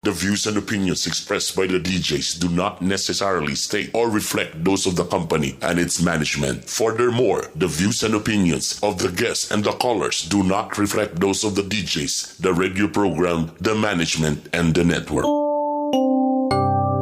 The views and opinions expressed by the DJs do not necessarily state or reflect those of the company and its management. Furthermore, the views and opinions of the guests and the callers do not reflect those of the DJs, the radio program, the management, and the network.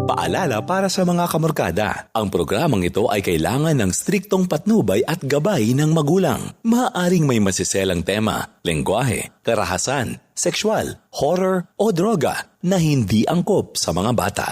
Paalala para sa mga kamorkada, ang programang ito ay kailangan ng striktong patnubay at gabay ng magulang. Maaaring may masiselang tema, lengguwahe, karahasan, sexual, horror o droga na hindi angkop sa mga bata.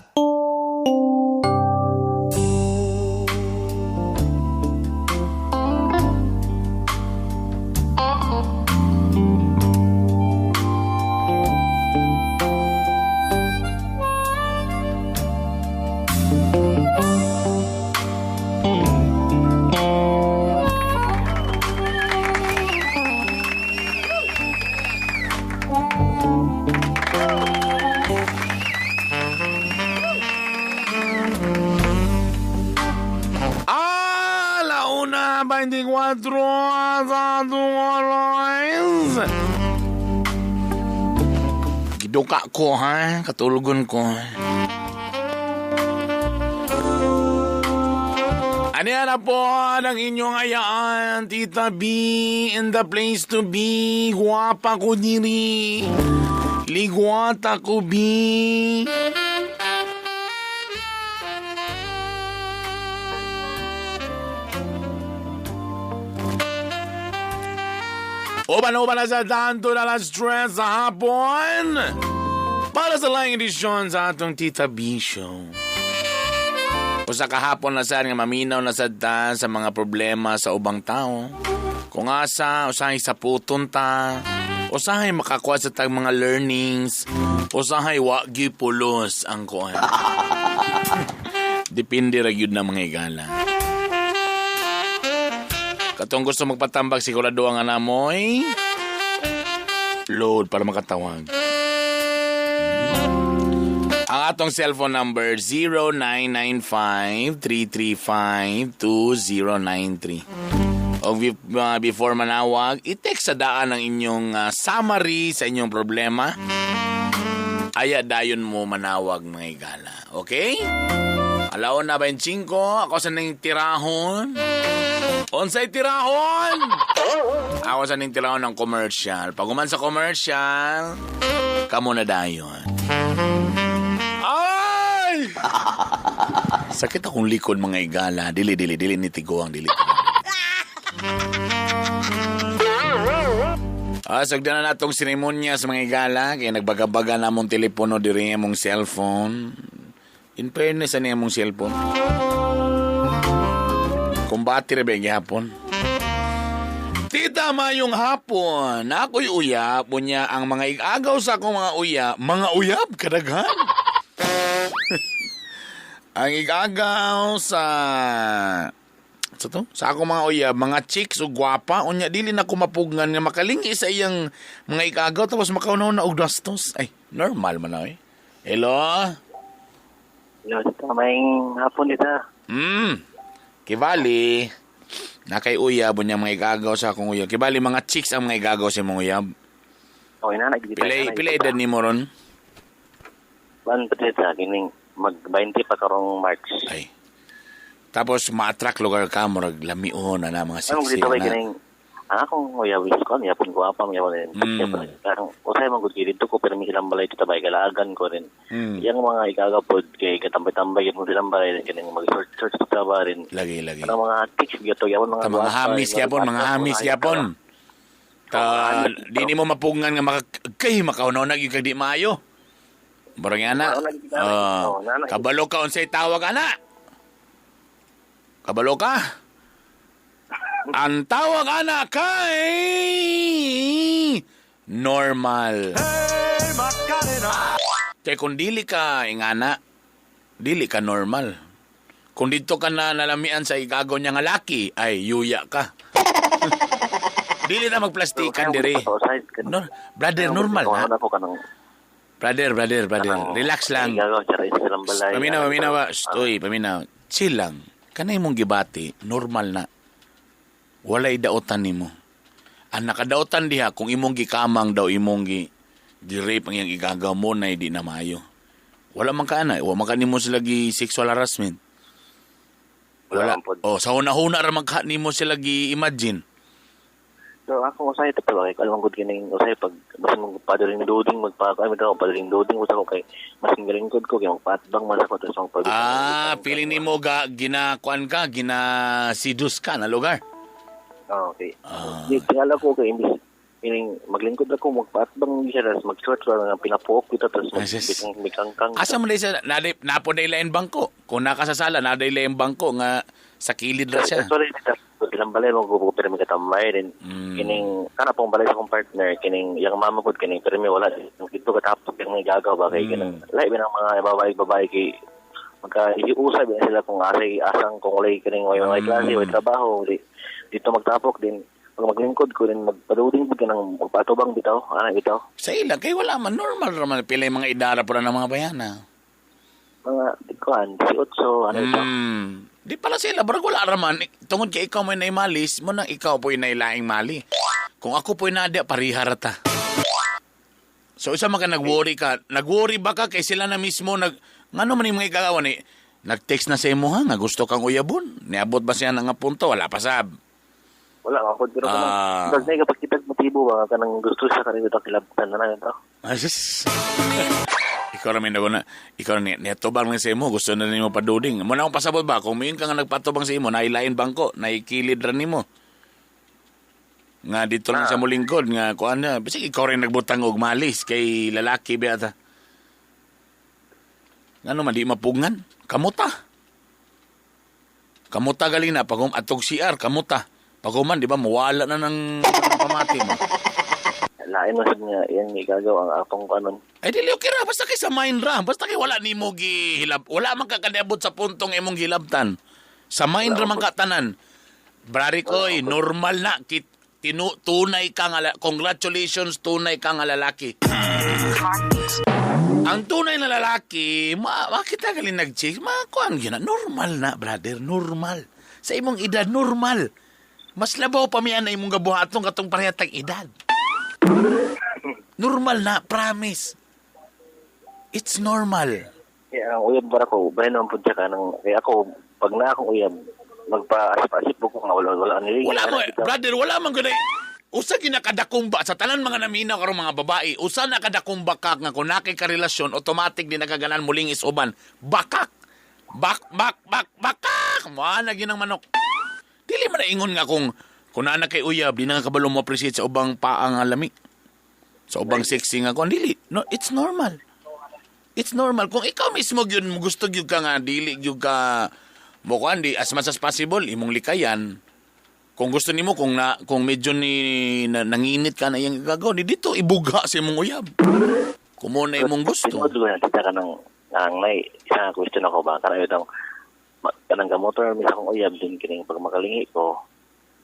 Giduka ko ha, katulugon ko. Ano na po ng inyong ayaan, Tita B, in the place to be, huwapa ko diri, ligwata ko B. Uban-uban na sa tanto na las stress sa hapon. Para sa lang edisyon sa atong Tita B Show. Usa kahapon na sa nga maminaw na sadta sa mga problema sa ubang tao. Kung asa, usahay sa puton ta. Usahay makakuha sa tag mga learnings. Usahay wagi pulos ang kuha. Depende ra gyud na mga igala. Katong gusto magpatambag sigurado ang anamoy. Load para makatawag. Ang atong cellphone number 0995-335-2093. O before manawag, i-text sa daan ang inyong summary sa inyong problema. Aya dayon mo manawag mga igala. Okay? Alaon na 25, ako sa nang tirahon. Onsay tirahon? Ako sa nang tirahon ng commercial. Pag uman sa commercial, kamo na dayon. Ay! Sakit akong likod mga igala. Dili ni tigo ang dili. Sagda na natong seremonya sa mga igala. Kaya nagbaga-baga na mong telepono diri mong cellphone. In fairness, ano yung mong cellphone? Kumbati rin ba yung hapon? Tita mayong hapon, na ako'y uyap, punya ang mga igagaw sa akong mga uyap, kadaghan. Ang igagaw sa akong mga uyap, mga chicks o gwapa, unya dili na kumapugngan nga makalingi sa iyang mga igagaw, tapos makaunaw na og dastos. Ay, normal man na eh. Hello? Yes, mamayang hapon dita. Kibali, nakay uyab, niya mga igagaw sa akong uyab. Kibali, mga chicks ang mga igagaw sa mga uyab. Okay na, Pila edad ni mo ron? Ban pa dita, kining mag-20 pa karong March. Ay. Tapos, ma-attract lugar ka, murag lamion na mga Anong siksi dito kay na. kining, akong uyab is ko, yapon ko apa, yapon rin. Karong, usay man gud dito ko, pero may silang balay dito ba, kalaagan ko rin. Yang mga igagapod, kay katambay-tambay, yung silang balay, kining mag-search dito ba rin. Lagi. Ano mga tics, gato, yapon mga Mga hamis yapon. Di mo mapungan nga makaunaw na yung kagdi maayo. Barang ana. Kabalo ka unsay tawag ana? Kabalo ka? Ang tawag ana kay normal. Kaya kung dili ka ingana, dili ka normal. Kung dito ka na nalamian sa igagaw niya nga laki, ay yuya ka. Dili na magplastikan diri. No, brother, normal na. Brother. Relax lang. Paminaw. Paminaw. Chill lang. Kanay mong gibati, normal na. Walay daotan nimo. Ang nakadaotan diha kung imong gikamang daw imong gi-rape ang iyang igagaw mo na hindi na maayo. Wala man ka na. Wala man ka nimo sila gi sexual harassment. Wala man po. Sa una-una ra man ka nimo sila gi imagine. So ako usay ito pa kay kalmang gud kining usay pag mas magpadaling doding magpakaami daw padaling doding usa ko kay mas galing gud ko kay magpatbang man ako sa pag Feeling nimo ginakuan ka, ginasidus ka na lugar. Okay. Di tingala ko kay imbis ining maglingkod ako magpatbang siya tas mag-short nga pinapok kita tas magkangkang. Asa man sa napo na ilain bangko. Kung nakasasala na ilain bangko nga sa kilid ra siya. Sorry, ilang balay mo ko pero may katamay din. Kining kana pong balay sa kong partner kining yang mama ko kining pero may wala dito katapos yung may gagaw ba kay kining lahi ng mga babae kay magka-iusay ba sila kung asang kung walay kining may klase may trabaho dito magtapok din pag maglingkod ko rin magpaduding ko ng magpatubang bitaw bitaw sa ilang kay wala man normal raman pila yung mga idara pala ng mga bayana mga dikuan 18 ito. Di pala sila, barag wala raman. Tungod kay ikaw may naimalis, mo nang ikaw po'y nailaing mali. Kung ako po'y nadia, pariharata. So isa man ka nag-worry ka. Nag-worry ba ka kay sila na mismo ngano man yung mga ikagawa ni nag-text na sa imo ha, nga gusto kang uyabon. Niabot ba siya nga punto? Wala pa sab. Wala ako pero kasi na kapag kita motibo ba kanang gusto siya kanang ito kilabtan na ito. Ikaw namin na ikaw netobang na sa imo, gusto na nimo paduding. Muna akong pasabot ba, kung mayon ka nga nagpatubang sa imo, nailain bangko, naikilid rin nimo. Nga dito lang sa mulingkod, nga kuan na, bisig ikaw rin nagbutang og malis kay lalaki ba ata. Ngano man di mapugngan? Kamuta galing na, pag atog CR, kamuta. Pag di ba, mawala na ng pamati mo. Lain mo niya, yan igagaw ang akong kanon. Ay, dili okay ra. Basta kay samayin ra. Basta kay wala ni mo gihilab. Wala man ka kaniabot sa puntong imong hilabtan. Samayin ra man ka tanan. Brari koy, normal na. Tunay ka nga, congratulations, tunay ka nga lalaki. Ang tunay na lalaki, makita galing nag-check, makuang yun na. Normal na, brother, normal. Sa imong edad, normal. Mas labaw pa miyan na imong gabuhatong katong parehitang edad. Normal na, promise. It's normal. Ang uyab ba ako, bahay naman po siya ka ng, ako, pag na akong uyab, magpa-asip-asip po kung wala niligin. Wala mo, brother, wala man gano'y. Usa ginakadakumba sa tanan mga naminaw karong mga babae, usa nakadakumba ka nga kung nakay ka relasyon, automatic din nakaganan muling is uban. Bakak. Bakak. Mua na ginang manok. Dili man na ingon nga kung na kay uyab, di na kabalo mo appreciate sa ubang paang alami. Sa ubang sexy nga kung dili. No, it's normal. It's normal. Kung ikaw mismo yun, gusto yun ka nga, dili yun ka, mukuan di, as much as possible, imong likayan. Kung gusto nimo kung medyo nanginit ka na iyang gagaw, di dito ibuga sa imong uyab. Kung mo na imong gusto. Pinod ko na kita ka ng may isang question ako ba? Kanang gamotor, may akong uyab din kining pag makalingi ko.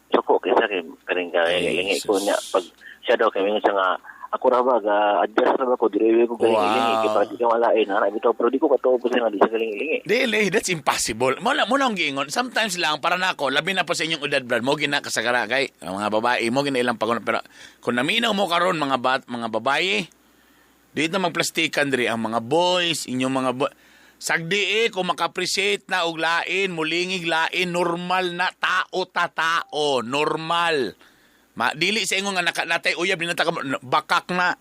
So ko, kaysa kining kalingi ko niya. Pag siya daw, kami nga siya nga, ako ra ba, adjust na ba ko, direwe ko galing-ilingi, kaya di ka malain, pero di ko katawa po siya nga, di siya galing-ilingi. Dili, that's impossible. Muna ang giingon, sometimes lang, para na ako, labi na po sa inyong edad, Brad, mo gina kasagara, kay, mga babae, mo gina ilang pag pero kung naminaw mo karon mga babae, dito magplastikan diri ang mga boys, inyong mga sagdi kung maka-appreciate na og lain, mulingig lain, normal na tao, normal. Dili sa ingon nga natay uyab dinata ka bakak na.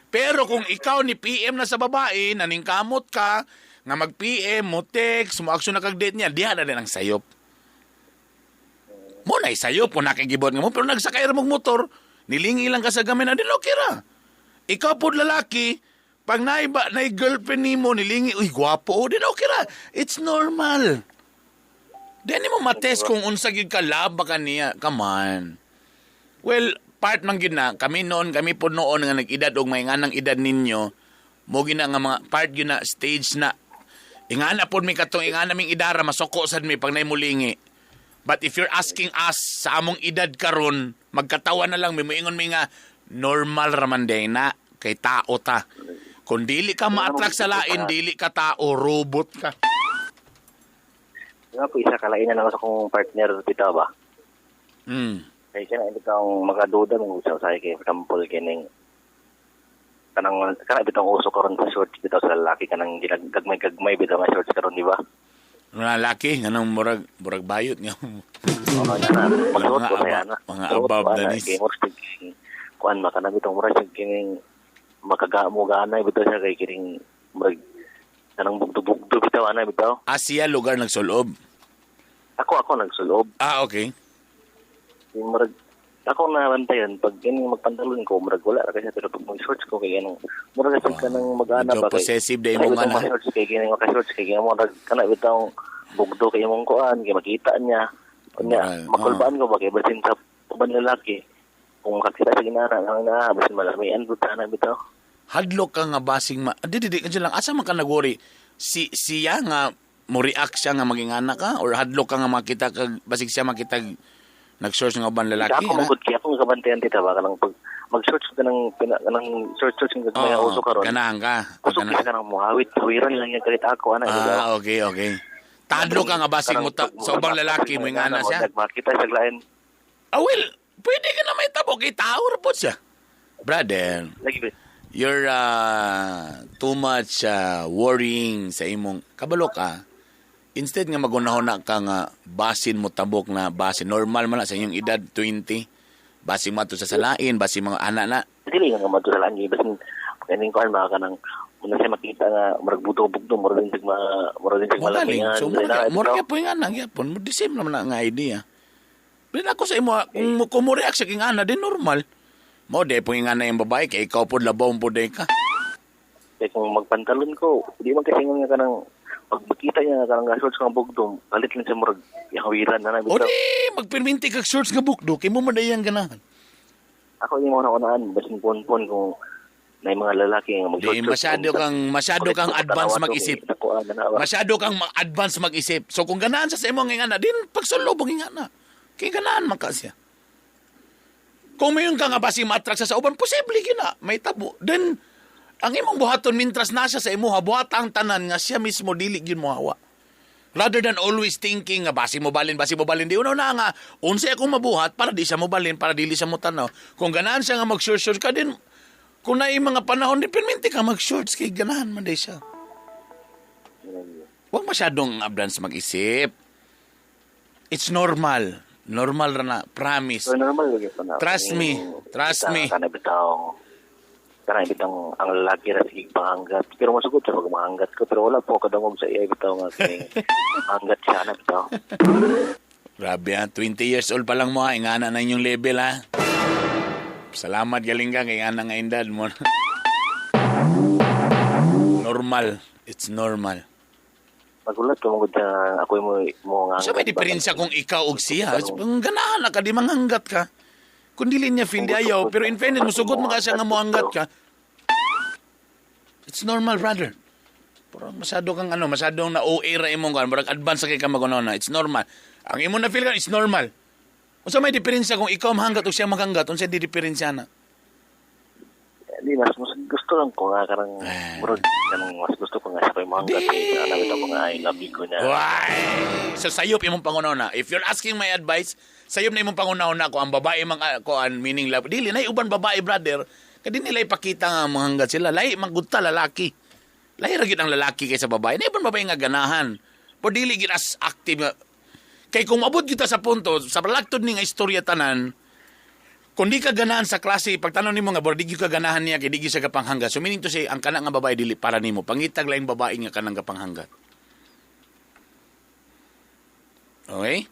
Pero kung ikaw ni PM na sa babae, naningkamot ka, nga mag-PM, mo text, mo aksyon na kag-date niya, diha na din ang sayop. Mo na sayop kung nakigibot nga mo, pero nagsakay ra mong motor, nilingi lang ka sa gamin, adin okay ra. Ikaw po lalaki, pag girlfriend ni mo, nilingi, uy, gwapo, din okay ra. It's normal. Di mo matest kung unsa gyud ka love ka niya. Come on. Well, part man gid na kami po noon nga nag-edad og may nganang edad ninyo, mo gina nga mga part gyud na stage na ingana pod mi katong ingana ming idara masoko sad mi pag naimulingi. But if you're asking us sa among edad karon, magkatawa na lang mi moingon mi nga normal raman day na kay tao ta. Kung dili ka ma-attract sa lain, dili ka tao, robot ka. Nga po isa kalain na lang sa kong partner kita ba? Kaya siya na hindi kang makaduda mong usap sa kay example kining kanang bitong uso karon sa shorts bitaw sa lalaki kanang gagmay bitaw nga shorts karon di ba? Mga laki, ganang murag bayot nga. Magsuot ko sa yana. Mga above the knees. Kuan makanang bitong murag kining makagaganay bitaw siya kay kining murag kanang bugdo bitaw ana bitaw. Asia lugar nagsulob. Ako nagsulob. Okay. Murag ako nabantayan pag ganyan magpantalon ko murag wala ra kasi pero pag mag-shorts ko kay ganang murag sa kanang mag-ana Medyo ba kay possessive day mo nga na. Shorts kay ganang maka-shorts kay ganang murag kana bitaw bugdo kay imong kuan kay makita niya kunya makulbaan ko ba kay basin sa uban lalaki kung makakita sa ginara nang na basin malamian buta na bitaw. Hadlok ka nga basing di ka lang asa man ka nagwori siya nga mo react siya nga maging anak ka or hadlok ka nga makita kag basig siya makita nag-search ng uban lalaki. Ako magud kay akong gabantayan dito ba kanang pag mag-search ka ng search ng may uso karon. Kanang ka. Kusog ka nang muhawit, hawiran lang yung galit ako ana. Okay. Tadlo ka nga basig mo sa ubang lalaki mo nga na siya. Makita sa lain. Well, pwede ka na may tabo kay tao po siya. Brother, you're too much worrying sa imong kabalo ka. Instead nga magunahon ka nga basin mo tabok na basin. Normal man na sa inyong edad, 20. Basin mo ito sa salain, basin mga anak na. Dili nga mo ito sa salain. Basin, kaning ko mga ka nang muna siya makita nga maragbuto-bugto, murag din malamingan. So, murag po yung anak, yapon. Disim naman na nga idea. Pero ako sa imo, kung mo react sa king anak, din normal. Mo, de po yung anak yung babae, kaya ikaw po labawang po de ka. Kaya kung magpantalon ko, hindi man kasi nga ka nang pag makita niya nga karang shorts kang bugdom, galit lang siya murag yahawiran na o di, magpirminti kag shorts nga bugdo, kay mo madayang ganahan. Ako yung mga nakunaan, basin pon-pon kung na yung mga lalaki nga mag-shorts. Masyado kang advance mag-isip. Masyado kang advance mag-isip. So kung ganahan sa imo nga na, din pagsulubong nga na. Kay ganahan man ka siya. Kung mayon ka nga basing ma-attract sa uban, posible gina, may tabo. Then, ang imong buhaton mintras nasa sa imuha, buhat ang tanan nga siya mismo dili gyud mo hawa. Rather than always thinking nga basi mo balin, di unaw na nga unsa akong mabuhat para di siya mo balin, para dili siya mo tanaw. Kung ganahan siya nga mag-short ka din, kung naay mga panahon di perminti ka mag-shorts kay ganahan man day siya. Huwag masyadong advance mag-isip. It's normal. Normal ra na, promise. So, normal lagi pa na. Trust me. Karena bitang ang lalaki ra sige panganggat. Pero masugot sa pagmanggat ko pero wala po kadangog sa iya bitaw nga kay anggat siya na bitaw. Grabe 20 years old pa lang mo ingana na inyong level ha. Salamat galing ka kay ana nga indad mo. Normal, it's normal. Magulat ko mo ako mo nga. So may diferensya kung ikaw og siya. Ang ganahan ka di manganggat ka. Kung dili niya feel di ayaw, pero in fairness, musugot mo ka siya nga moanggat ka. It's normal, brother. Pero masyado kang masyadong na-OA ra imong kan, barag advance kay ka magunona. It's normal. Ang imo na feel ka, it's normal. Unsa may diferensya kung ikaw mahanggat o siya mahanggat, unsa di diferensya na? Di mas gusto lang ko nga karang murag kanang mas gusto ko nga siya kay mahanggat kay alam ito ko nga I love you ko na. Why? So sayop imong pangunahuna. If you're asking my advice, sayop na imong pangunahuna ko ang babae ko an meaning love. Dili na uban babae, brother. Kadi nila ipakita nga mahanggat sila. Lahi maggunta lalaki. Lahi ra gyud ang lalaki kaysa babae. Na uban babae nga ganahan. Pero dili gyud as active nga. Kay kung mabot kita sa punto, sa balagtod ni nga istorya tanan, kung di ka ganahan sa klase, pagtanong nimo nga, di ka ganahan niya, kay di siya kapanghanggat. So meaning to say, ang kanang nga babae dili para nimo. Pangitag laing babae nga kanang kapanghanggat. Okay?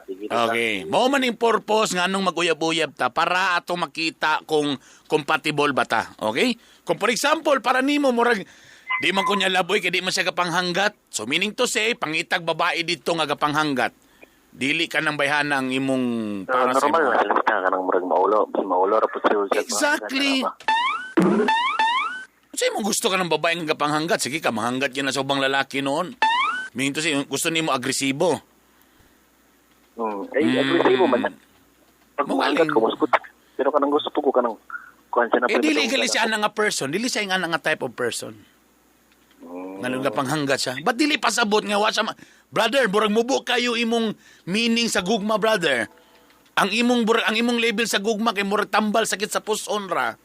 Sige. Okay. Mao man yung purpose nga nung mag-uyab-uyab ta para ato makita kung compatible ba ta. Okay? Kung for example, para nimo murag di man kunya laboy kay di man siya kapanghangat. So meaning to say, pangitag babae dito nga kapanghangat. Dili ka nang bayhana ang imong para sa normal na sila ka nang murag maulo ra pud siya. Exactly. Kasi mo gusto ka ng babae nga kapanghangat, sige ka mahanggat yan na sa ubang lalaki noon. Meaning to say, gusto nimo agresibo. Agresibo man. Pag ko mas pero kanang gusto ko kanang kuan siya na dili siya nga person, dili siya nga type of person. Ngalong nga panghanggat siya. Ba't dili pasabot nga wa siya brother, burag mubo kayo imong meaning sa gugma, brother. Ang imong level sa gugma kay murag tambal sakit sa puson ra.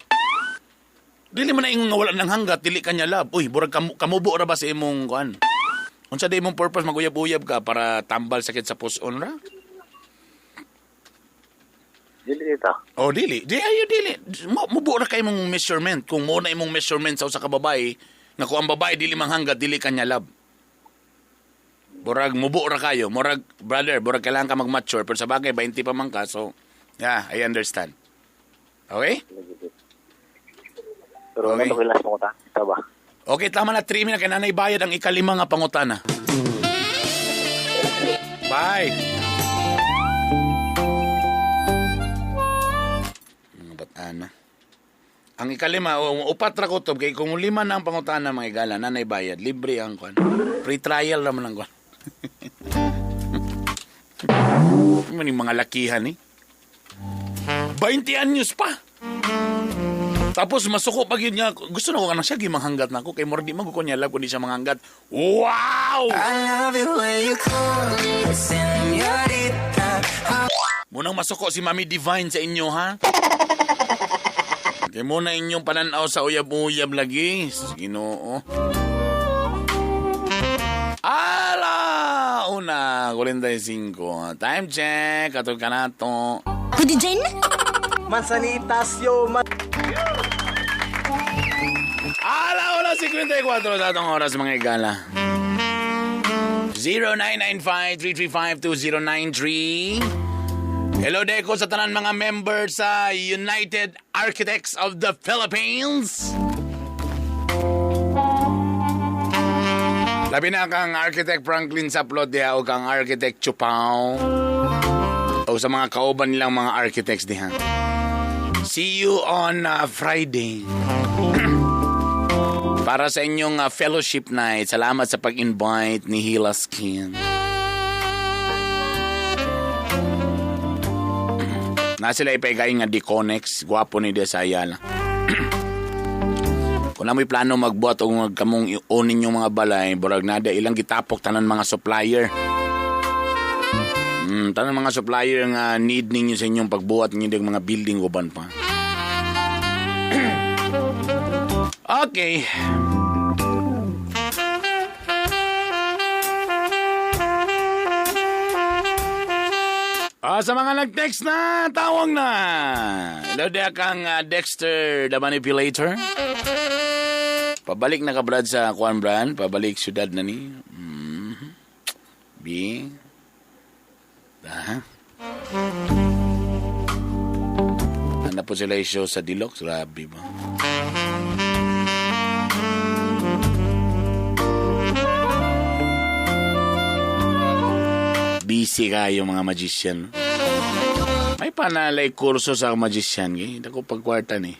Dili man na ingon nga wala ng hanggat, dili ka niya love. Uy, burag kamubo ra ba sa imong kuan? Unsa day imong purpose maguyab-uyab ka para tambal sakit sa puson ra? Dili dito. Oh, dili. Dili. Mubo ra kay imong measurement. Kung mo na imong measurement sa usa ka babae, nga kung ang babae dili man hanggat, dili ka niya love. Burag mubo ra kayo. Murag brother, burag kailangan ka mag-mature pero sa bagay 20 pa man ka. So, yeah, I understand. Okay? Pero Okay. ano ko last mo ta? Ito ba? Okay, tama na 3 minutes kay nanay bayad ang ikalima nga pangutana. Bye. Batana. Ang ikalima, upat ra ko to kay kung 5 na ang pangutana mga igala, nanay bayad, libre ang kwan. Free trial naman ang kwan. Maning mga lakihan eh. 20 anyos pa. Tapos masuko pag yun nga, gusto na ko ka na siya, gimanghangat na ako. Kay Mordi, magkukunyala kung di siya manghangat. Wow! I love it when you call me señorita. Munang masuko si Mami Divine sa inyo, ha? Kaya muna inyong pananaw sa uyab-uyab lagi. Ginoo. Ala! Una, 45. Time check. Katol ka na to. Pwede dyan? Mansanitas yo, Ala, wala 54 sa atong oras mga igala. 0995-335-2093. Hello, Deco, sa tanan mga member sa United Architects of the Philippines. Labi na kang Architect Franklin Saplot diha o kang Architect Chupao. O sa mga kauban nilang mga architects diha. See you on Friday. Para sa inyong fellowship night, salamat sa pag-invite ni Hila Skin. Na sila ipagay nga Deconex, gwapo ni Desayala. Kung na may plano magbuhat o magkamong iunin yung mga balay, burag nada ilang gitapok tanan mga supplier. Tanan mga supplier nga need ninyo sa inyong pagbuhat ninyo ng mga building uban pa. Okay. Sa mga nag-text na, tawag na. Hello there kang Dexter the Manipulator. Pabalik na ka, Brad, sa Kuan Brand. Pabalik syudad na ni. B. Ano po sila i-show sa Dilox? Grabe ba? Busy kayo mga magician. May panalay kurso sa magician. Hindi ko pagkwarta ni.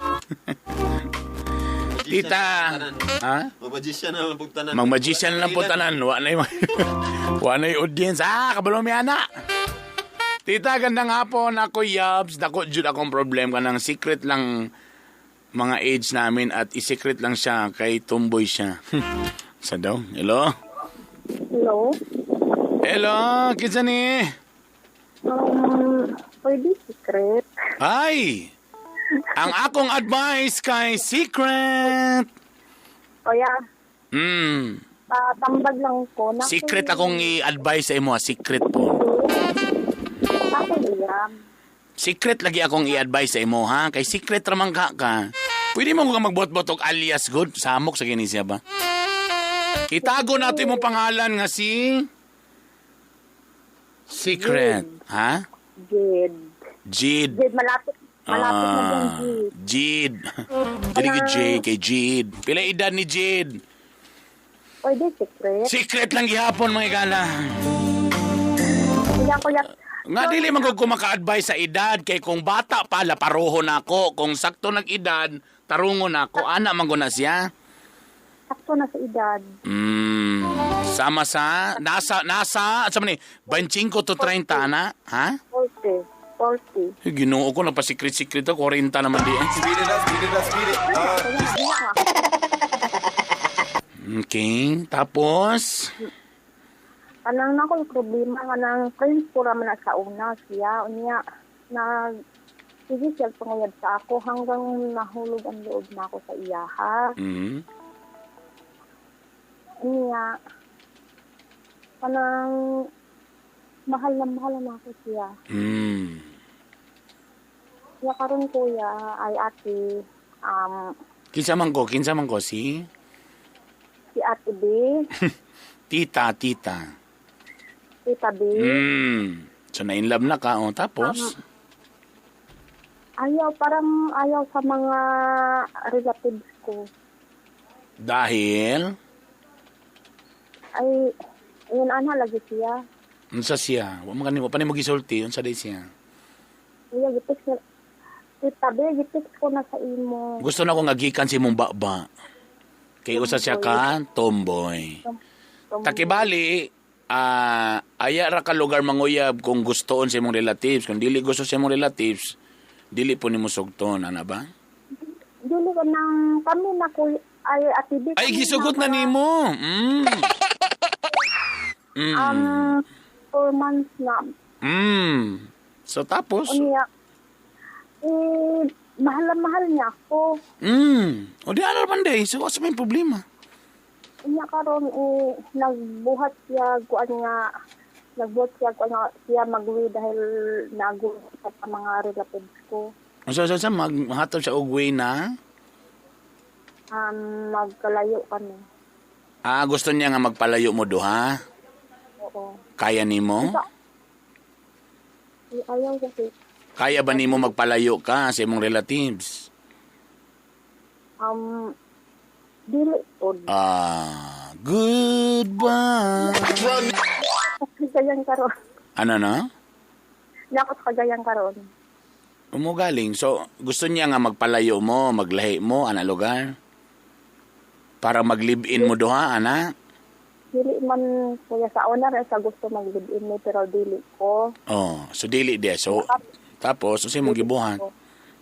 Tita. Ha? Mag-magician na lang po tanan. Mag-magician na lang po tanan. Wa na yung audience. Kabalo may anak. Tita, gandang hapon. Ako, Yabs. Dako, Jude, akong problem ka ng secret lang mga age namin at i-secret lang siya kay tomboy siya. Sa daw? Hello? Hello? Hello, kitsa ni? Pwede secret. Ay! Ang akong advice kay secret. O yeah, tambag lang ko. Secret akong i-advise sa imo, secret po. Ako niya. Secret lagi akong i-advise sa imo, ha? Kay secret ramang ka. Pwede mo ka magbot-botok alias good? Samok sa ginisya ba? Itago natin mo pangalan nga si... Secret. Ha? Jade. Jade. Jade, malapit na dyan, Jade. Jade. Dili kay Jade, kay Jade. Pila edad ni Jade? Pwede secret. Secret lang gihapon mga igala. Kuya. Nga dili man ko maka-advise sa edad kay kung bata pa laparoho na ako, kung sakto nag edad tarungo na ako, ana man na siya. Sakto na sa edad. Sama sa nasa sa man ni 25 to 30 ana, ha? 40. Ginoo ko nagpa-secret ako 40 naman di. Speed it up. Okay, tapos Anang na ko problema nga nang friends ko raman na sa una siya. Unya, Sige siya panguyab sa ako hanggang nahulog ang loob na ako sa iyaha. Mm. Niya, kanang mahal na ako siya. Mm. Kaya karon kuya ay ate, Kinsa man ko si Ate B, Tita. Tita B. So na in love na ka, tapos Parang ayaw sa mga relatives ko. dahil Ay, yun lagi siya. unsa siya? Wa man kanimo pa nimo gisulti unsa day siya? Kuya, Tita B, gitext ko na sa imo. Gusto na ko nga gikan si mong baba. Kay usa siya ka tomboy. Takibali, aya ra ka lugar manguyab kung gustoon sa imong relatives. Kung dili gusto sa imong relatives, dili po nimo sugton, ana ba? Dili ko nang kami na ko ay Ate B. Ay, kami gisugot na mga, nimo. 4 months na. So tapos? Unya, mahal niya ako. O di ano naman day. So, what's may problema? Unya karon nagbuhat siya kuan nga siya mag-uwi dahil nagulat sa mga relatives ko. So, maghatod siya og way na? Magkalayo kami. Gusto niya nga magpalayo mo duha? Oo. Kaya nimo? Ayaw kasi. Kaya ba nimo magpalayo ka sa imong relatives? Dili po. Goodbye. Kagayang karon. Ano na? Nakot kagayang karon. Umugaling. So, gusto niya nga magpalayo mo, maglahi mo, ana lugar? Para mag-live-in mo duha, ana? Dili man kuya sa una rin sa gusto mag-live-in me pero dili ko. Oh, so dili di. So, tapos, so mong gibuhat.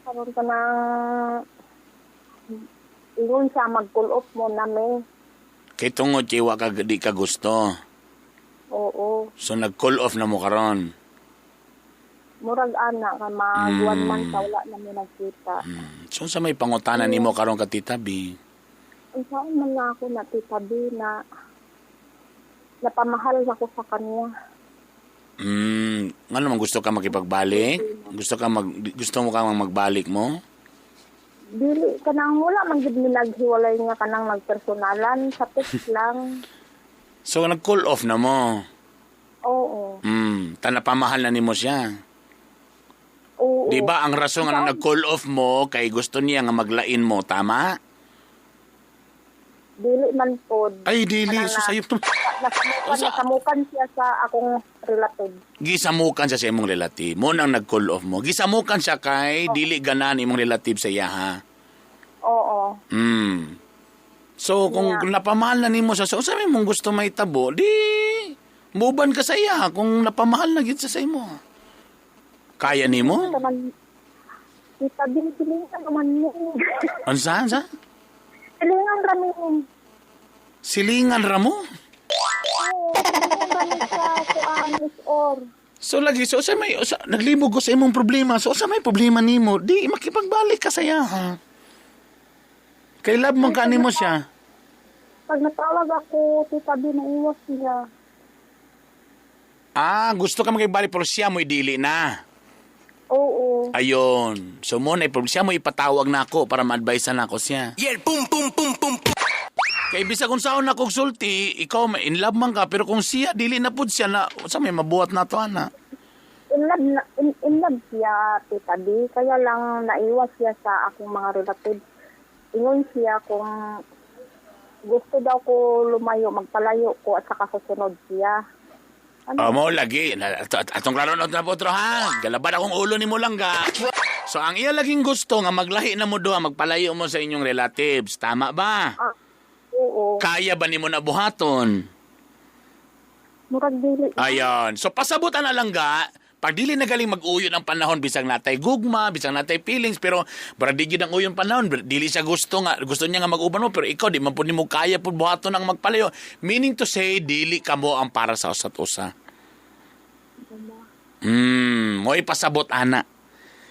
Karon ka na ingon siya mag-pull off mo na me. Kay tungod kay wa ka di ka gusto. Oo. So, nag-call off na mo karon. Murag ana ka mag 1 month sa wala na mi nagkita. So, sa may pangutanan nimo karon ka Tita B? Ang saan man na ako na Tita B na napamahal na ko sa kanya. Ano man gusto ka makipagbalik? Gusto mo ka magbalik mo? Dili kanang wala man gid mi naghiwalay nga kanang nagpersonalan sa text lang. So, nag-call off na mo? Oo. Tanapamahal na nimo siya? Oo. Di ba ang rason nga nag-call off mo kay gusto niya nga maglain mo, tama? Dili man pod. Ay, dili. So, sa'yo to. Nasamukan siya sa akong relative. Gisamukan siya sa imong relative. Mo nang nag-call off mo. Gisamukan siya kay dili ganan imong relative sa iya, ha? Oo. So, kung napamahal na nimo siya, so sabi mong gusto may tabo, di muban ka sa iya kung napamahal na gid siya sa imo. Kaya nimo? Kita silingan naman mo. Ansa? Silingan rami. Silingan ra mo? Oo. Silingan rami sa kuan or. So lagi, naglibog ko sa imong problema. So sa may problema nimo, di makipagbalik ka sa iya, ha? Kay love mo ka nimo siya. Pag natawag ako, Tita B, naiwas niya. Gusto ka makipagbalik pero siya mo idili na. Oo. Ayon. So mo na siya mo ipatawag na ako para ma-advise na ako siya. Yeah, boom, boom, boom, boom. Kay bisa kung saan na kong sulti, ikaw in love man ka, pero kung siya, dili na po siya na, sa may mabuhat na to, ana. In love siya, Tita B. Kaya lang naiwas siya sa akong mga relatives. Ingon siya kung gusto daw ko lumayo, magpalayo ko at saka susunod siya. Mo lagi. Atong klaro na po otro, ha? Galabad akong ulo ni mo lang, ga. So, ang iya laging gusto nga maglahi na mo doha, magpalayo mo sa inyong relatives. Tama ba? Oo. Kaya ba ni mo na buhaton? Murag dili. Ayan. So, pasabutan na lang, ga. Pag dili na galing mag-uyon ang panahon, bisang natay gugma, bisang natay feelings, pero bradigid ang uyon panahon, dili siya gusto niya nga mag-uban mo, pero ikaw, di man po ni mo kaya po buhaton ang magpalayo. Meaning to say, dili ka mo ang para sa usat usa. Mo ipasabot, ana.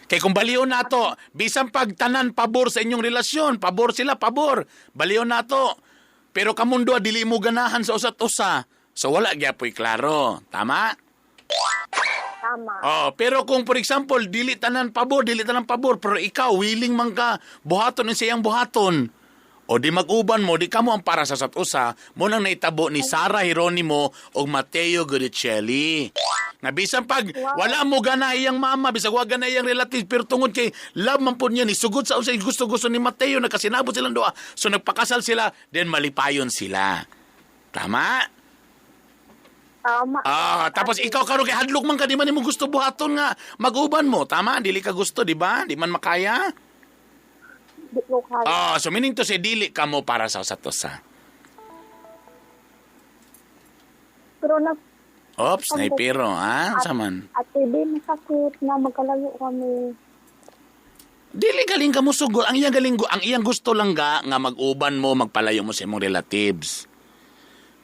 Kay kung baliw nato, bisan pag tanan pabor sa inyong relasyon, pabor sila, pabor. Baliw nato. Pero kamundo dili mo ganahan sa usat usa. So wala gyapoy klaro. Tama? Tama. Oh, pero kung for example, dili tanan pabor, pero ikaw willing man ka buhaton sa iyang buhaton. O di mag-uban mo, di ka mo ang para sa sat-usa, mo nang naitabo ni Sara Hieronimo o Mateo Guricelli. Nga bisan pag wala mo gana iyang mama, bisan wala gana iyang relative, pero tungod kay love man po niya, ni sugod sa usay gusto-gusto ni Mateo, nagkasinabot silang doa. So nagpakasal sila, then malipayon sila. Tama? Tama. Tapos ikaw karon kay hadlok man ka, di man mo gusto buhaton nga mag-uban mo. Tama? Dili ka gusto, di ba? Di man makaya? Di ko kaya. So meaning to say, dili ka mo para sa usat-usa. Pero Oops, naipiro, ha? Saman. At hindi masakit na magkalayo kami. Dili galing ka mo sugod. Ang iyang gusto lang nga mag-uban mo, magpalayo mo sa imong relatives.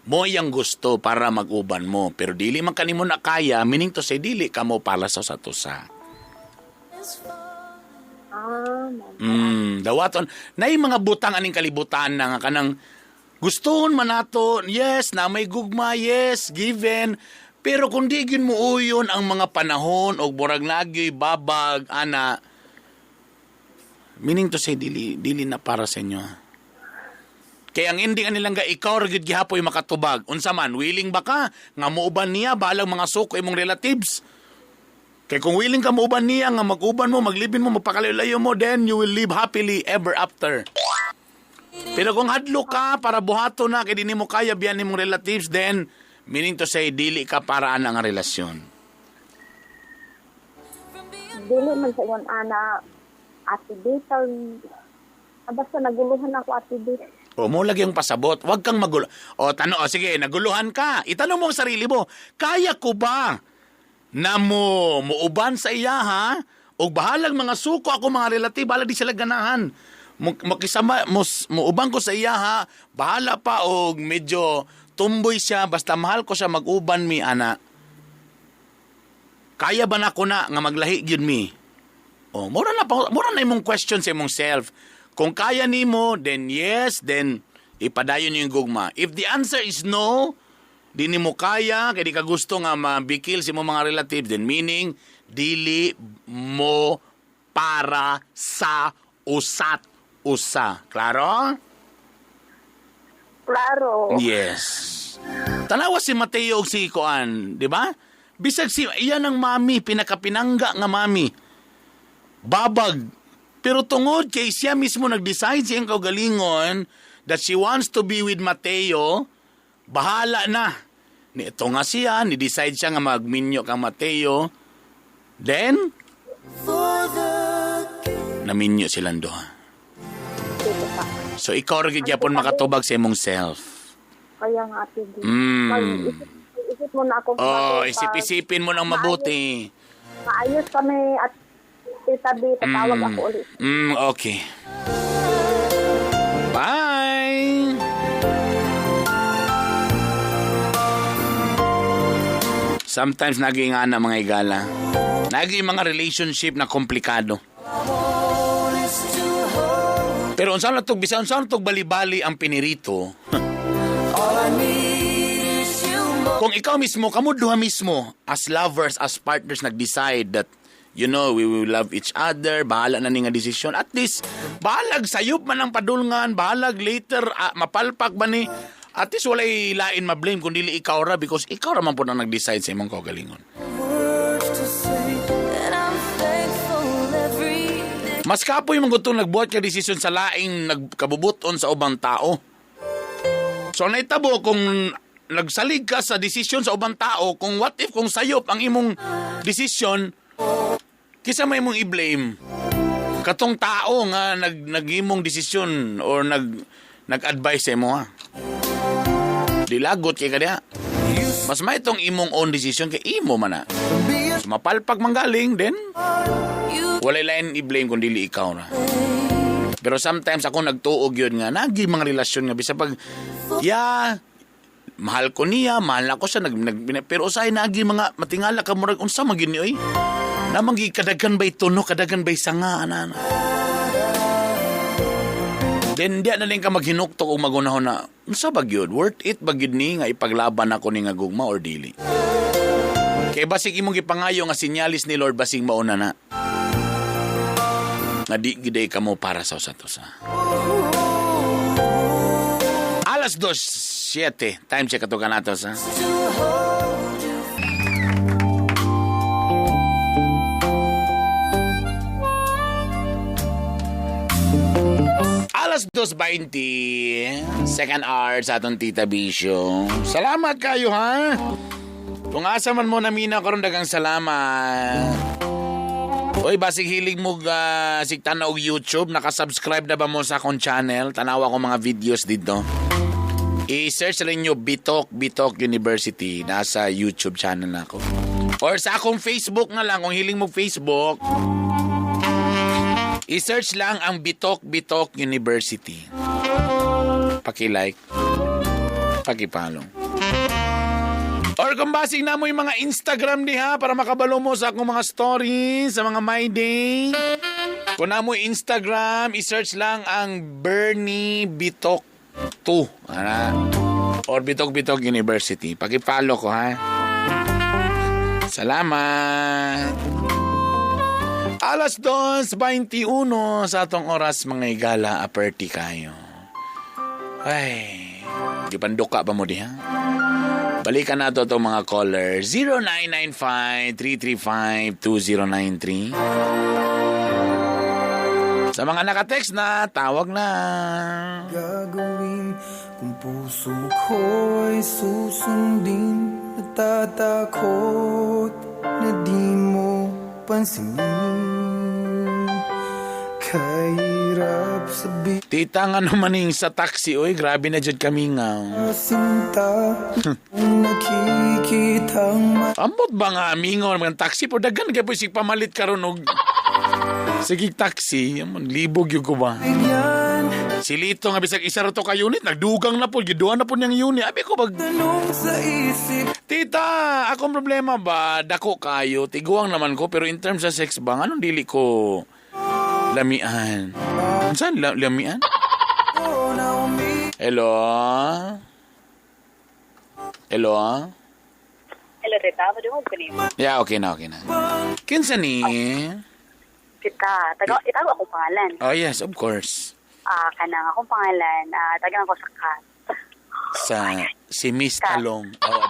Mo iyang gusto para mag-uban mo. Pero dili man kanimo na kaya, meaning to say, dili ka mo para sa usat-usa. Dawaton. Na yung mga butang aning kalibutan na nga kanang gustoon man nato, yes, na may gugma, yes, given. Pero kung di gin mo uyon ang mga panahon o burag nagyoy babag, ana, meaning to say, dili na para sa inyo. Kaya ang ending nilang ga, ikaw ragid gihapoy makatubag. Unsa man, willing ba ka? Nga muuban niya, balang mga suko imong relatives. Kaya kung willing ka muuban niya, nga mag-uban mo, maglibin mo, magpakalayo mo, then you will live happily ever after. Pero kung hadlo ka para buhato na, kaya di mo kaya biyan imong relatives, then, meaning to say, dili ka para ang relasyon. Dili man sa iyon, ana, Ate Bita. Basta naguluhan ako, Ate Bita. O, mo lagi yung pasabot. Huwag kang magulo. Sige, naguluhan ka. Itanong mo ang sarili mo, kaya ko ba na muuban sa iya, ha? O bahalag mga suko ako, mga relative, bahala di sila ganahan. Makisama, muuban ko sa iya, ha? Bahala pa, o medyo tumboy siya, basta mahal ko siya, mag-uban mi, ana. Kaya ba na ko na nga maglahi yun mi? O, mura na imong question sa imong self. Kung kaya nimo, then yes, then ipadayon niyo yung gugma. If the answer is no, di nimo kaya, kaya di ka gusto nga mabikil sa mga relatives, then meaning, dili mo para sa usat-usa. Klaro? Klaro. Yes. Tanawa si Mateo o si Koan, di ba? Bisag iyan ang mami, pinakapinangga nga mami. Babag. Pero tungod kay siya mismo nag-decide siyang kaugalingon that she wants to be with Mateo, bahala na. Ito nga siya, ni-decide siya nga magminyo kang Mateo. Then, naminyo silang doha. So, ikaw rin gyapon makatubag sa imong self. Kaya nga, Ate Bita. Isip mo na akong Isip-isipin mo ng mabuti. Maayos kami at Tita Bita, tawag ako ulit. Okay. Bye! Sometimes naging mga igala. Naging mga relationship na komplikado. Pero unsa na tog bali-bali ang pinirito. Kung ikaw mismo, kamo duha mismo, as lovers, as partners, nag-decide that, we will love each other, bahala na ni nga desisyon. At least, bahalag sayop man ang padulngan, bahalag later, mapalpak ba ni, at least walay lain ma-blame kung dili ikaw ra, because ikaw ra man po na nag-decide sa imong kaugalingon. Mas kapoy mong gutong nagbuhat ka desisyon sa laing nagkabubuton sa ubang tao. So, naitabo kung nagsalig ka sa desisyon sa ubang tao, kung what if, kung sayop ang imong desisyon, kisa may mong i-blame katong tao nga nag-imong desisyon or nag-advise sa imo, ha? Dilagot kay kadya. Mas may itong imong own decision kay imo man na. So, mapalpag manggaling, then walay lain i-blame kung dili ikaw na. Pero sometimes ako nagtuog yun nga, nagi mga relasyon nga, bisa pag, mahal ko niya, mahal na ko siya, pero usahay nagi mga matingala ka murag, unsa magini oy? Namang kadagan ba'y tuno, kadagan ba'y sanga, ana. Then, di na lang ka maghinuktok o magunahon na, sa bagyod, worth it bagyod ni nga ipaglaban ako ni nga gugma or dili. Kaya basig imong gipangayo nga sinyalis ni Lord basig mauna na. Nga di giday ka mo para sa usa-usa. Alas 2:07, time check ato kanatos ha. Alas 2:20, second hour sa atong Tita Bisyo. Salamat kayo ha. Kung asa man mo namina karon dagang salamat. Oy, basig hilig mo sigtan na og YouTube, nakasubscribe na ba mo sa akong channel? Tanawa ko mga videos dito. I-search rin nyo Bitok University. Nasa YouTube channel na ako. Or sa akong Facebook na lang, kung hiling mo Facebook, i-search lang ang Bitok University. Paki-like, paki-follow. Or kung basing na mo yung mga Instagram diha para makabalo mo sa akong mga stories, sa mga My Day. Kung na mo Instagram, i-search lang ang Bernie Bitok 2. Or Bitok University. Paki-follow ko ha. Salamat. Alas 2:21 sa atong oras mga igala aperti kayo. Ay, di panduka ba mo diha? Balikan nato itong mga caller. 0995-335-2093. Sa mga nakatext na, tawag na. Gagawin kung puso ko'y susundin. Natatakot na di mo pansinin. Kahirap sabihin Tita nga naman sa taxi, oy, grabe na dyan kami nga. sinta kung nakikitang Ambot ba nga amingon mga taxi po dagan kay po sig pamalit karon og sige taxi, libog yung ko ba? mayan. Si Lito nga bisag isa ra to ka unit, nagdugang na po, giduan na po niyang unit. Abi ko bag Tanong sa isip Tita, akong problema ba dako kayo, tiguang naman ko pero in terms sa sex ba anong dili ko lamian? Saan lamian? ko na Hello? Hello? Hello, Tita. Madungog ko niyo. Yeah, okay na. Kinsa ni? Tita, itago akong pangalan. Oh yes, of course. Kanang akong pangalan, tagang ako sa Kat. Sa si Miss Talong. Oh,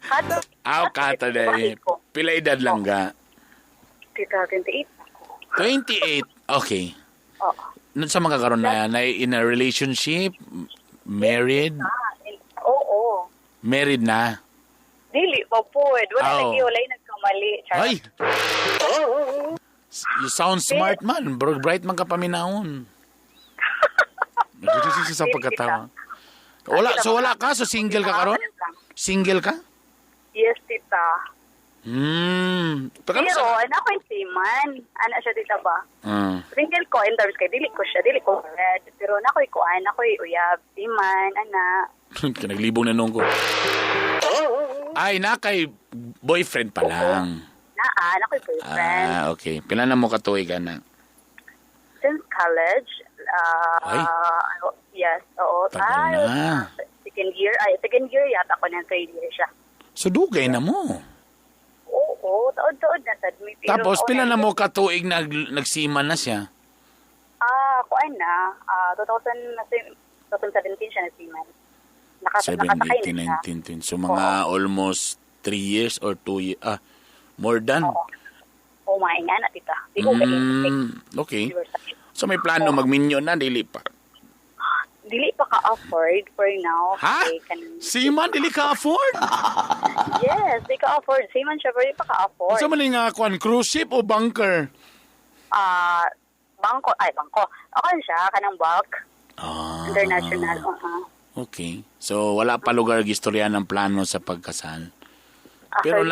Kat? Kata dahil. Pila edad lang ga? Tita, 28 ako. 28. Okay. Oo. Sa mga karon na in a relationship, married, Oo. married na. Dili, mapod. Wala Oh. lagi, wala yung nagkamali. Charot. Ay! You sound smart man. Bright man ka paminaon. Nagdidisi sa pagkatawa. Wala ka? So single ka karon? Single ka? Yes, Tita. Pero Pero, anak ko yung seaman. Anak siya, Tita ba? Ah. Single ko, in terms kay dili ko siya, dili ko red. Pero anak ko yung kuan, anak ko yung uyab, seaman, anak. Naglibong na nung ko. Ay, kay boyfriend pa lang. Anak ko yung boyfriend. Okay. Pila na mo katuig ka na? Since college, Ay. yes, oo. Tagal na. Second year yata ko ng 3 years siya. So, dugay na mo. Oo, taod-taod na sad mi. Pero, Tapos, pila na mo katuig nagsiman na siya? Kuan na, 2017 siya nagsiman. 7, Nakasakay 18, na siya. 19, 20. So, mga almost 3 years or 2 years. More than. Oo, nga na, Tita. Di ko Okay. So, may plano magminyo na, dili pa. Dili pa ka-afford for now. Ha? Kasi kanang- Seaman, dili ka afford? Yes, di ka-afford. Seaman siya, pero di pa ka-afford. Sa maling cruise ship o bunker? Bangko. Ako siya, kanang bulk. International. Okay. So, wala pa lugar gistorya ng plano sa pagkasal. Pero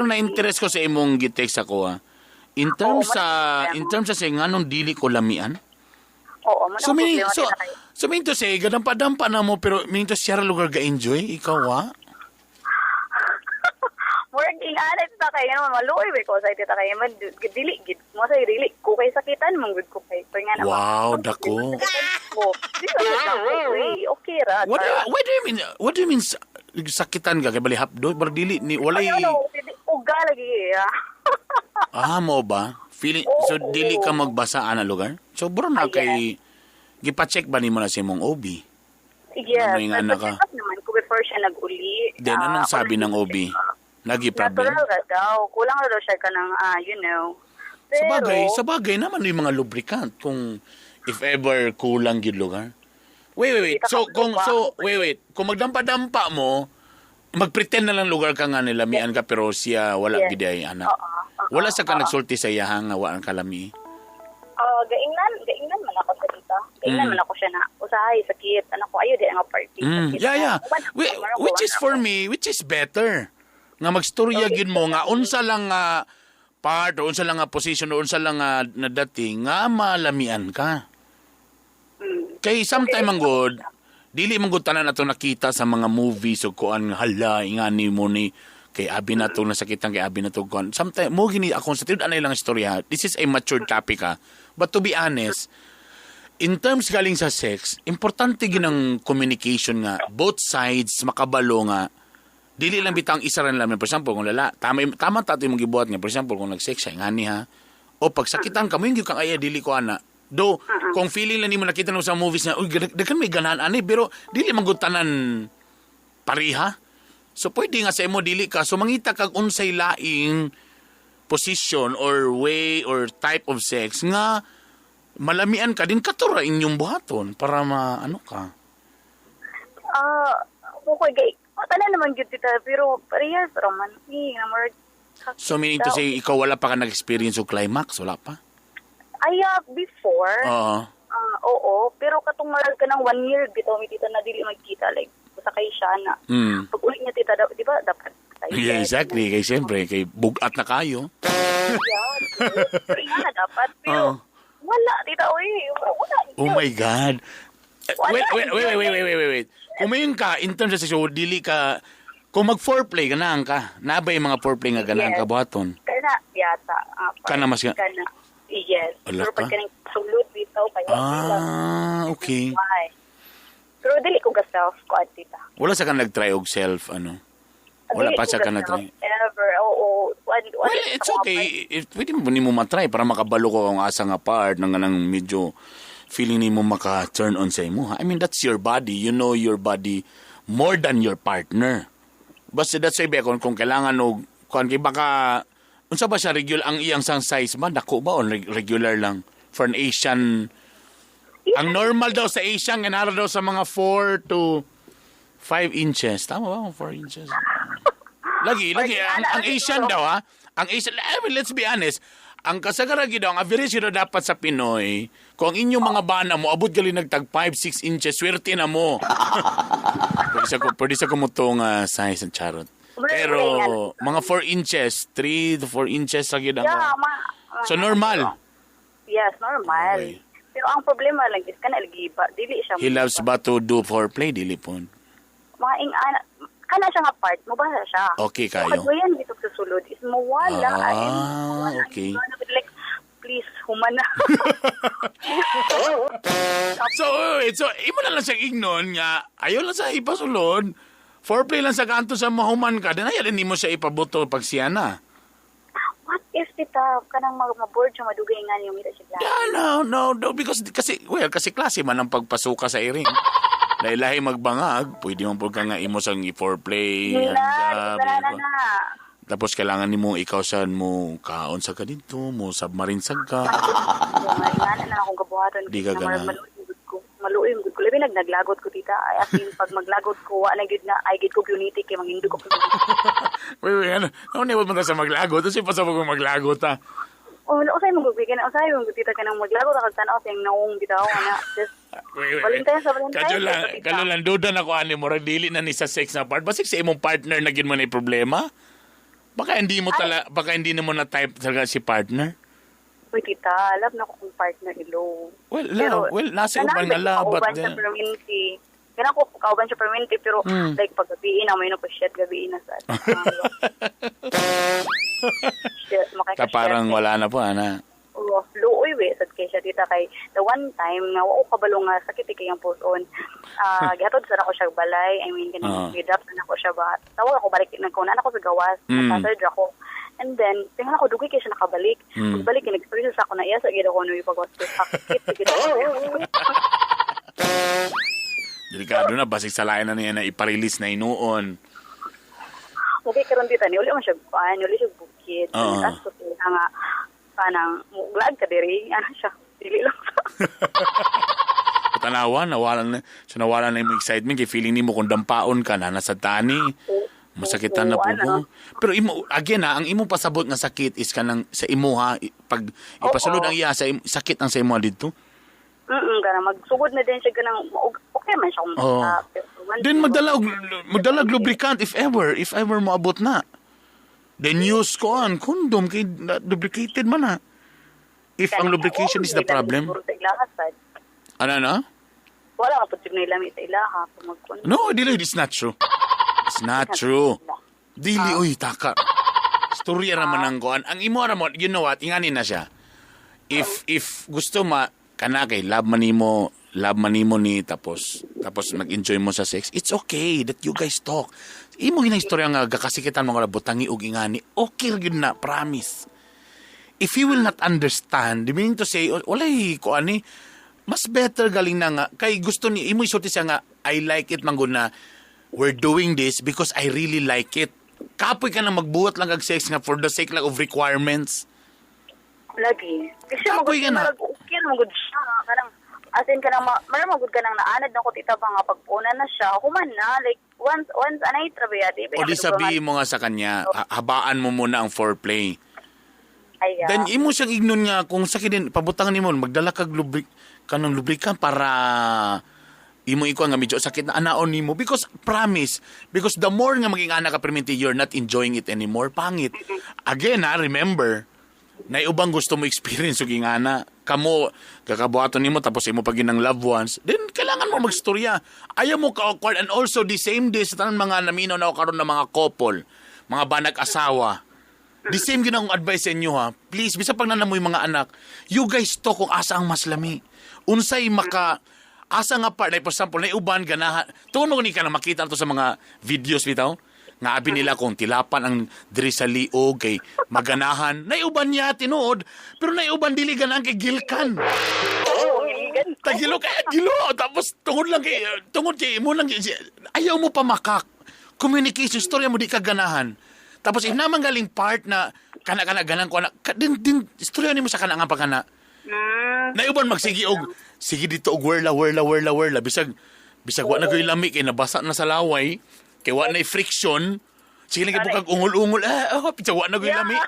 na-interest ko sa imong gitext ako In terms sa nganong dili ko lamian. Oo, So mean to say gadampa-dampa na mo pero mean to siya lugar ga enjoy ikaw More ingana tita kay naman maluoy ba ko sa tita kay man dili gid mo sa dili ko kay sakitan mong gud ko kay so nga Wow, dako. Okay ra. What do you mean sakitan ka kay bali hapdo bar dili ni walay uga lagi. mo ba? Feeling so dili ka magbasa ana lugar? So bro na kay gipa-check ba nimo na si mong OB? Yes. Ano yung anak ka? Naman ko before siya nag-uli. Then anong sabi ng OB? Nagi-problem? Natural ra daw. Kulang ra daw siya ka ng, Pero, Sa bagay naman yung mga lubricant kung if ever kulang yun lugar. Wait. Wait. Kung magdampa-dampa mo, mag-pretend na lang lugar ka nga nilamian ka pero siya wala giday anak. Wala sa ka nagsulti sa iya nga wa ang kalami. Gaingnan man ako sa tita. Gaingnan man ako siya na usahay, sakit. Anak ko, ayaw di nga party. Yeah. Which is better. Nga magstorya gid mo nga unsa lang nga part o unsa lang nga position o unsa lang nga na dati nga malamian ka. Kay sometime ang good, dili man gud tanan ato nakita sa mga movies o kuan hala ingani mo ni kay abi na to nasakitan kay abi na to kuan. Sometimes mo gini ako sa tinud anay lang istorya. This is a mature topic But to be honest, in terms galing sa sex, importante ginang communication nga. Both sides makabalo nga. Dili lang bitang isa ran lang. For example, kung tama tato yung magibuhat nga. For example, kung nag-sex siya, ngani ha. O pagsakitan ka mo, yung kang aya, dili ko ana. Do, kung feeling lang mo nakita mo sa movies na, uy, dagan may ganahan ani, pero dili magutanan pariha. So, pwede nga sa imo, dili ka. So, mangita kag unsay laing position or way or type of sex nga malamian ka din katura inyong buhaton para maano ka. Okay, gay. Tala naman yun tita, pero parehas raman. So, meaning to say, ikaw wala pa ka nag-experience o climax? Wala pa? Before. Oo. Oo, pero katong malag ka ng 1 year, bitaw mi tita na dili magkita. Like, sakay siya na. Pag ulit niya tita, di ba, dapat yeah, exactly. Kay siyempre, kay bugat na kayo. Pero nga dapat. Pero wala, tita, wala. Oh my God. Wait. Kumayon ka, in terms of show, dili ka, kung mag-foreplay, ganahan ka. Nabay mga foreplay nga ganahan ka buhaton. Kana, yata. Kana mas nga? Kana, yes. Ala Pero ka? pag kanang sulod, bitaw, kaya. Okay. Why? Pero dili ko ka self-squad, tita. Wala sa ka nag-try og self, Wala pa siya ka na-try. Ever, oo. Well, it's okay. Pwede mo mo matry para makabalo ko ang asa nga part ng medyo feeling ni mo maka-turn on sa imo. I mean, that's your body. You know your body more than your partner. Basta that's why kung kailangan kung baka unsa ba siya regular ang iyang sang size ba? Dako ba o regular lang? For an Asian, ang normal daw sa Asian, ganara daw sa mga 4 to 5 inches. Tama ba? 4 inches. Lagi. Ang Asian daw, Ang Asian, let's be honest, ang kasagaragi daw, ang average daw dapat sa Pinoy, kung inyong mga bana mo, abot gali nagtag 5-6 inches, swerte na mo. Pwede sa kumutong size ng charot. Pero, mga 4 inches, 3 to 4 inches, lagi daw. So, normal? Yes, normal. Okay. Pero ang problema lang is, kanaligiba, dili siya. He loves ba to do foreplay? Dili po. Mga ingana, kana siya nga part, mabasa siya. Okay kayo. So, yan dito sa sulod is mawala. Okay. Like, please, humana. So, imo na lang siyang ignon nga, ayaw lang sa ipasulod, foreplay lang sa kanto sa mahuman ka, din ayaw din mo siya ipabuto pag siya na. What if, tita, kanang mag-board siya, madugay nga niyo, mira siya. Yeah, no, because, kasi klase man ang pagpasuka sa iring. Lahi magbangag, pwede mo po ka nga imo sang i-foreplay. Tapos kailangan ni mo ikaw saan mo kaon sa ka dito, mo submarine sag ka. Ingana na akong kabuhatan. Di ka gana. Maluoy yung good ko. Labi naglagot ko, tita. Ay, as in, pag maglagot ko, wala gid na, ay gid ko unity, kaya mangindo ko. Wait, ano niwag mo ta sa maglagot? Kasi pa sa mga maglagot, ha? Usay mong gugbigan, usay mong tita ka nang maglagot, akagtanaw, siyang naong bitaw, just, Valentine sa Valentine. Kalo lang, duda na ko ani mo, dili na ni sa sex na part. Basig sa imong partner na gin mo na problema? Baka hindi mo na type talaga si partner? Uy, tita, love na ko kung partner ilo. Well, nasa uban nga love, but sa Kaya ko, kauban siya permanente, pero like pag gabiin na, may ko shit, gabiin na sa shit, Ta parang wala na po, ana. Oo, luoy we, sad kay siya tita kay the one time nga wako kabalo nga sakit kay ang post-on. Gihatod sa ako siya balay, I mean, gidap na ako siya ba. Tawag ako balik nagkunan ako sa gawas, nasa ako. And then, tingnan ako, dugay kayo siya nakabalik. Pagbalik, nag-experience ako na iya sa gida ko nung ipag-hospital. Sakit, Delikado na, basig sa layan na niya na iparelease na inuon. Okay, karon dito, uli mo siya, uli siya bukid. Tapos ko siya nga, kanang, muglag ka diri, siya, dili lang sa. Tanawa, nawalan na yung excitement, kaya feeling ni mo kung dampaon ka na, nasa tani. Masakitan na po ko. Pero again ang imo pasabot nga sakit is kanang sa imo ha, pag ipasulod ang iya sa sakit ang sa imo dito. Kana magsugod na din siya ganang okay man siya kung then magdala lubricant if ever moabot na. Then use ko an condom kay lubricated man na. If ang lubrication is the problem. Ano na? Wala ka pud na ilami sa ilaha kung magkon. No, it's not true. It's not true. Dili, uy, taka. Storya raman ang kuan. Ang imo ra mo, you know what, inganin na siya. If gusto kana kay love manimo ni tapos nag-enjoy mo sa sex, it's okay that you guys talk. Imo ginang istorya nga gakasikitan mo nga butangi ug ingani, okay gyud na, promise. If you will not understand, the meaning to say, walay kuan ni, mas better galing na nga kay gusto ni imo isulti siya nga I like it man gud na we're doing this because I really like it. Kapoy ka na magbuhat lang kag sex nga for the sake lang of requirements. Lagi. Kasi kapoy ka na. Okay na magud siya. Kanang asin ka na magud ka nang naanad na ko tita pa nga pagpuna na siya. Human na like once anay trabayadi. O di sabihin mo nga sa kanya, habaan mo muna ang foreplay. Ay, then imo siyang ignon nga kung sakit din pabutangan nimo magdala kag kanang lubricant para imo iko nga medyo sakit na anaon nimo because the more nga maging anak ka permanente you're not enjoying it anymore, pangit. Again remember na ubang gusto mo experience ug ingana kamo kakabuhaton nimo tapos imo pag ginang loved ones, then kailangan mo magstorya. Ayaw mo ka awkward. And also the same day sa tanan mga naminaw na karon na mga couple, mga banag-asawa, the same ginang advice sa inyo ha, please bisa pag nanamoy mga anak, you guys talk kung asa ang mas lami, unsay asa nga part, like for example, na uban ganahan. Tuon mo ni ka na makita to sa mga videos bitaw. Nga abi nila kung tilapan ang diri sa liog kay maganahan. Na uban niya tinuod, pero na uban dili ganahan kay gilkan. Tagilo kay gilo tapos tungod kay mo lang ayaw mo pa makak. Communication story mo di ka ganahan. Tapos if naman galing part na kana ganan ko na din istorya nimo sa kana nga pagkana. Na uban magsigi og sige dito og werla bisag wa na koy lami kay nabasa na sa laway kay wa na friction sige lang kay bukag ungol pitsa wa na koy lami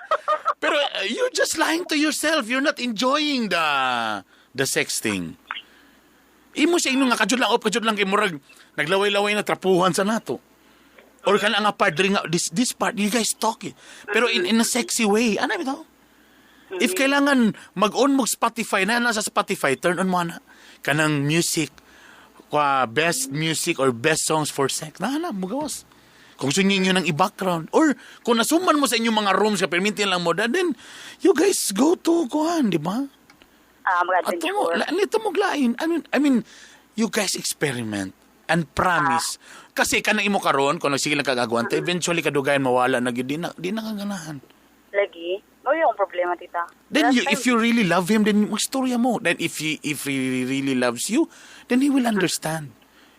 pero you're just lying to yourself, you're not enjoying the sexting. Imo siya nga kajud lang kay murag naglaway-laway na trapuhan sa nato or kana nga part nga this part you guys talk it pero in a sexy way ano bitaw. If kailangan mag-on mo Spotify na nasa Spotify, turn on mo na kanang music, best music or best songs for sex. Na magawas. Kung gusto niyo ng i-background or kung nasuman mo sa inyong mga rooms ka permitin lang mo then you guys go to kuhan, di ba? Nito mo glain. I mean, you guys experiment and promise. Kasi kanang imo karon kung nagsige lang kagagawan, eventually kadugayan mawala na gyud di na kaganahan. Lagi. O yung problema, tita. Then if you really love him, then magstorya mo. Then if he really loves you, then he will understand.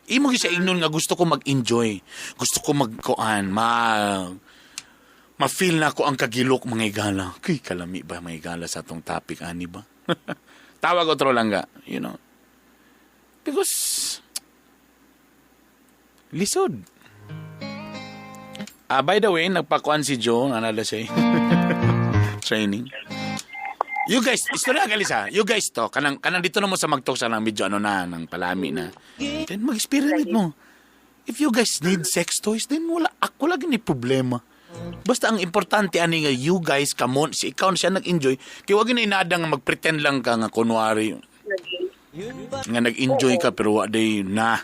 Imo siya ignon nga gusto ko mag-enjoy. Gusto ko magkuan, ma-feel na ko ang kagilok mga igala. Kay kalami ba mga igala sa atong topic, ani ba? Tawag otro lang ga, you know. Because lisod. By the way, nagpakuan si Joe, anala siya. Training. You guys, istorya kalisa. You guys to, kanang dito na mo sa mag-talk sa lang medyo nang palami na. Then mag-experiment mo. If you guys need sex toys, then ako lagi ni problema. Basta ang importante ani nga you guys kamon si ikaw na siya nag-enjoy. Kaya wag na inada nga mag-pretend lang ka nga kunwari. Nga nag-enjoy ka pero wa day na.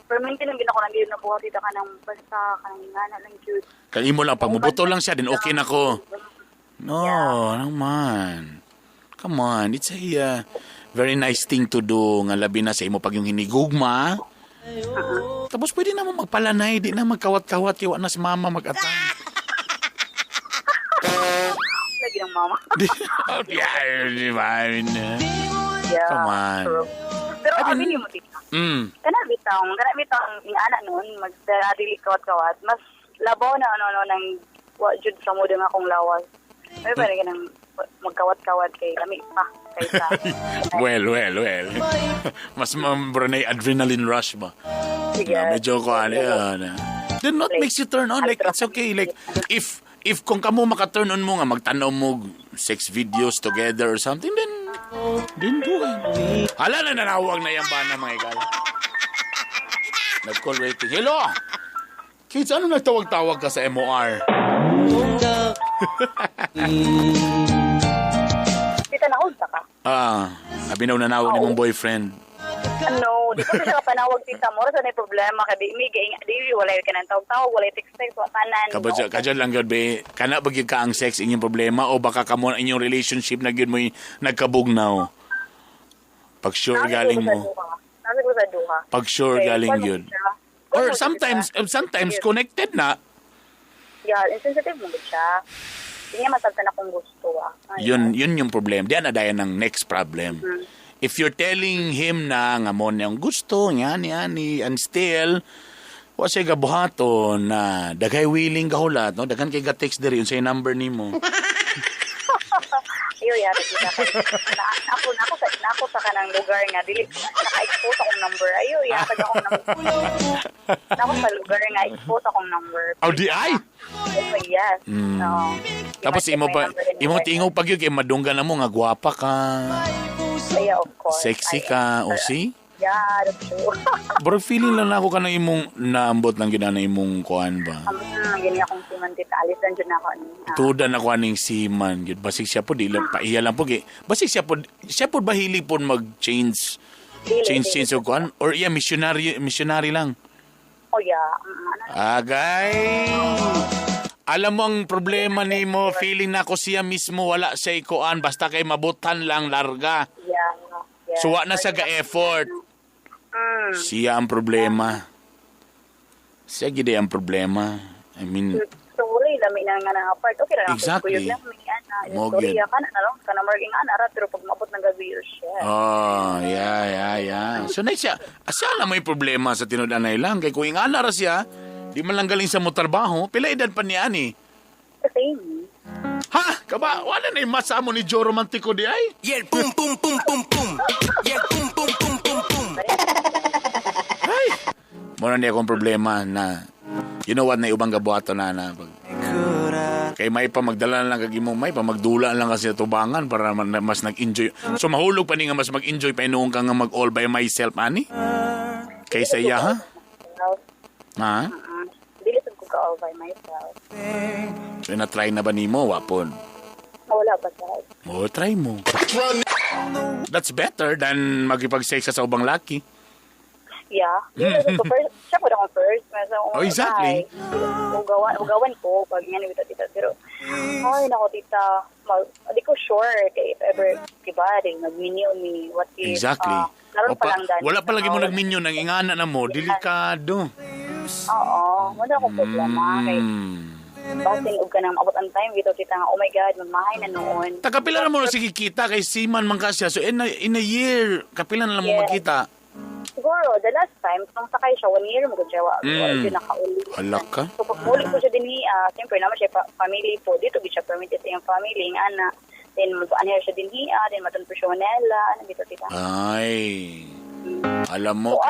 permanente lang ginako lang na buhat tita ka ng basta kanang ingana lang cute. Kaya imo lang, pag mabuto lang siya, din okay na ko. No, naman. Come on, it's a very nice thing to do. Nga labi na sa imo pag yung hinigugma. Tapos pwede naman magpalanay, di na magkawat-kawat, kiwa na si mama mag-atang. Lagi ng mama. Yeah, di ba? I mean, Yeah. come on. Pero amin mo tita. Kana bitang ingana noon magdadili kawat-kawat. Mas labaw na ano nang wajud sa mo nga akong lawas. May ba rin nang magkawat-kawat kay lami pa kaysa. Well. Mas mambranay adrenaline rush ba? Sige. Medyo ko then what makes you turn on? Like, it's okay. Like, if kung kamo maka-turn on mo nga, magtanaw mo sex videos together or something, then do it. Hala na nanawag na yung bana, mga igal. Nag-call waiting. Hello! Kids, ano nagtawag-tawag ka sa MOR? Tita naunsa ka? Abinaw na nawag ni mong boyfriend. Ano, di ko siya kapanawag tita mo. Sa may problema ka, di wala ka ng tawag-tawag, wala text-text, wakanan. Kadyan lang yun, be. Kana ba yun ka ang sex inyong problema o baka ka mo inyong relationship na yun mo nagkabugnaw? Pag sure galing mo. Nasa ko sa duha. Pag sure galing yun. Or sometimes connected na. Yeah, insensitive mo siya. Hindi niya masabtan akong gusto. Yun yung problem. Diyan na dayan ng next problem. If you're telling him na nga mo niyang gusto, ani, and still, wa siya gabuhaton na dagay willing gahulat, no? Daghan kay ga-text diri yun sa number nimo. Iyo, yari kita. Ako sa kanang lugar nga, dili, naka-expose akong number. Ayo, yatag akong number. Ako sa lugar nga, expose akong number. Oh, di ay? Yes. No. Tapos imo tingaw pag yun, kay madunggan na mo, nga gwapa ka. Yeah, of course. Sexy ka, o si? Yeah, that's true. Bro, feeling lang ako ka na imong naambot lang gina na imong kuan ba? Ambot na lang ganyan akong siman tita. Alisan dyan ako. Tuda na kuan ning siman. Basig siya po, di lang, paiya lang po. Basig siya po ba hili po mag-change? Change o kuan? Or yeah, missionary lang? Oh, yeah. Agay! Alam mo ang problema ni mo, feeling na ako siya mismo, wala siya ikuan, basta kay mabutan lang, larga. Yeah. Suwa na sa ga-effort. Siya ang problema. Siya gide ang problema. I mean... So, wala lami na nga ng apart. Okay lang. Exactly. Mo good. Ka na lang. Ka na marking ana, pero pag mabot ng gabi, siya. Oh, yeah. So, na siya. Asa na may problema sa tinudanay lang. Kaya kung ingana ra siya, di man lang galing sa mo trabaho, pila edad pa niya ni? Same. Ha? Kaba, wala na yung masamo ni Joe Romantico di ay? Yeah, boom, boom, boom, boom, boom. Yeah, boom, boom, boom, boom, boom. Ay! Muna niya akong problema na, you know what, na ibang gabuhato na kay may pa magdala lang kag imong may pa magdula lang kasi tubangan para mas nag-enjoy. So mahulog pa ni nga mas mag-enjoy pa inuong ka nga mag all by myself ani? Kaysa iya ha? Ha? Dili sad ko ka all by myself. So na-try na ba nimo wapon? Wala pa sa. Oh, try mo. That's better than magipag-sex sa ubang laki. Yeah. Siya po akong first. Oh, exactly. Ugawan ko pag nga nito tita. Pero, ay, nako tita, di ko sure kay if ever, diba, nag-minyo ni what if. Exactly. Wala pa lagi mo nag-minyo ng ingana na mo. Delikado. Oo. Wala akong problema. Kay, basing og ka nang abot ang time dito tita nga, oh my God, magmahay na noon. Kapila na mo na sige kita kay Siman man kasya. So in a year, kapila na lang mo magkita. Siguro, the last time, nung sakay siya, 1 year mo ko siya, wala siya nakauli. Halak ka? So, pag muli ko siya din siyempre naman siya family po, dito siya permitted sa iyong family, ang ana, then mag-anher siya din then matun po siya Manila, dito tita. Ay, alam mo,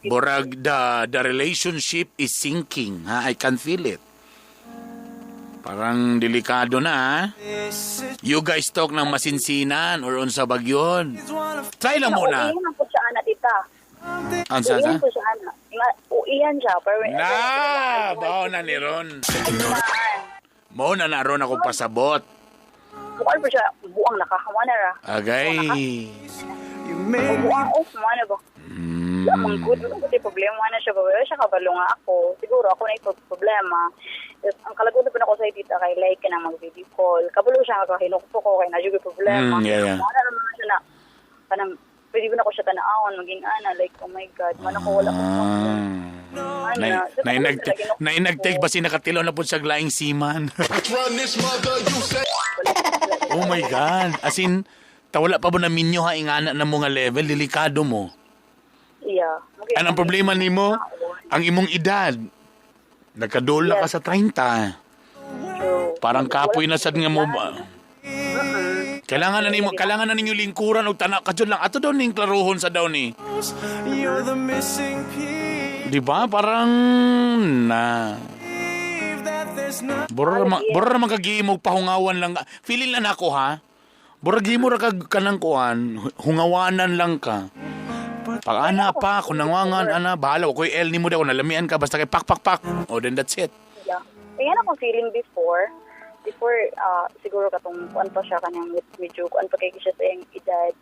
borag, the relationship is sinking, ha? I can feel it. Parang delikado na, ha? You guys talk ng masinsinan or unsa bagyon. Try lang muna. Uihan po siya, ana, tita. Ansa sa? Uihan po siya, ana. Uihan siya. Bao na ni Ron. Mao na ron ako pasabot. Bukal po siya, buang nakahawa na ra. Agay. Buang, mana ba? Wala, mang good. Wala kasi problema na siya. Wala siya kabalo nga ako. Siguro ako na ito problema. Ang kalagot na ako sa tita kay like na mag-video call. Kabalo siya nga hinukto ko kay na problema. Yeah. Mana naman siya na kanang pwede ba na ko siya tanaawon maging like oh my god man ako wala ko nagtake ba si nakatilaw na po sa glaing seaman? Oh my god, as in tawala pa ba na minyo ha ingana na mga level delikado mo? Yeah. Okay. Anong problema nimo? Ang imong edad nagkadola ka sa 30. True. Parang kapoy na sad nga mo ba? Kailangan na ninyo lingkuran og tanak kadyon lang. Ato daw ning klarohon sa daw ni. Di ba? Parang na. Bora man kagihimo pahungawan lang. Feeling lang ako ha. Bora gihimo ra kag kanang kuan, hungawanan lang ka. Pag ana pa, kung nangwangan, ana, bahala ko El nimo daw nalamian ka basta kay pak. Oh, then that's it. Yeah. Kaya akong feeling before, siguro katong kuan pa siya kanang medyo kuan pa kay siya sa iyang edad.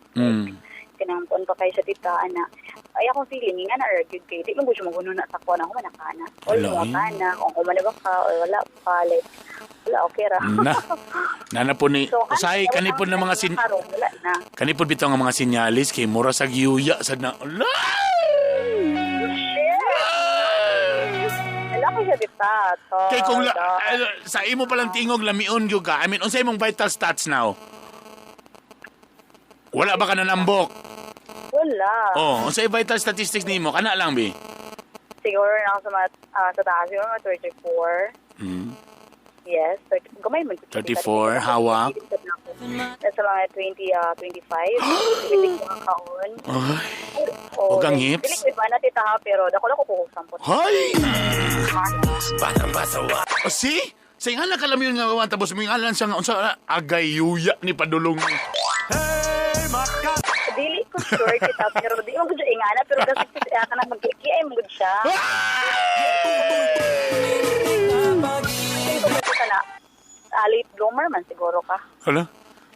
Kanang kuan pa kay siya tita ana. Ay akong feeling nga na argued kay di man ko siya maguno na sa kuan ako manakana. O mo kana kung kumanaba ka or wala pa like wala okay ra. Nana po ni So, usay kanipon ng mga kanipon bitaw nga mga sinyalis kay mura sa giyuya sad na. Siya dita. Kay kung sa imo palang tingog lamion gyud ka. I mean, unsay imong vital stats now? Wala ba ka nanambok? Wala. Oh, unsay vital statistics nimo? Kana lang bi. Siguro na ako sa taas yung 34. Yes, gamay man. 34, hawak. Nasa mga 25. Piling ko ang kaon. Huwag ang hips. Piling ko iba na tita ha, pero dako ko sampot. Hay! See? Say nga na kalam yun nga wawan, tapos may ngalan siya nga, unsa agayuya ni padulong. Dili ko sure kita, pero di mo gud ingana, pero kasi ka na magkikiay mo gud siya. Late bloomer man siguro ka. Hala?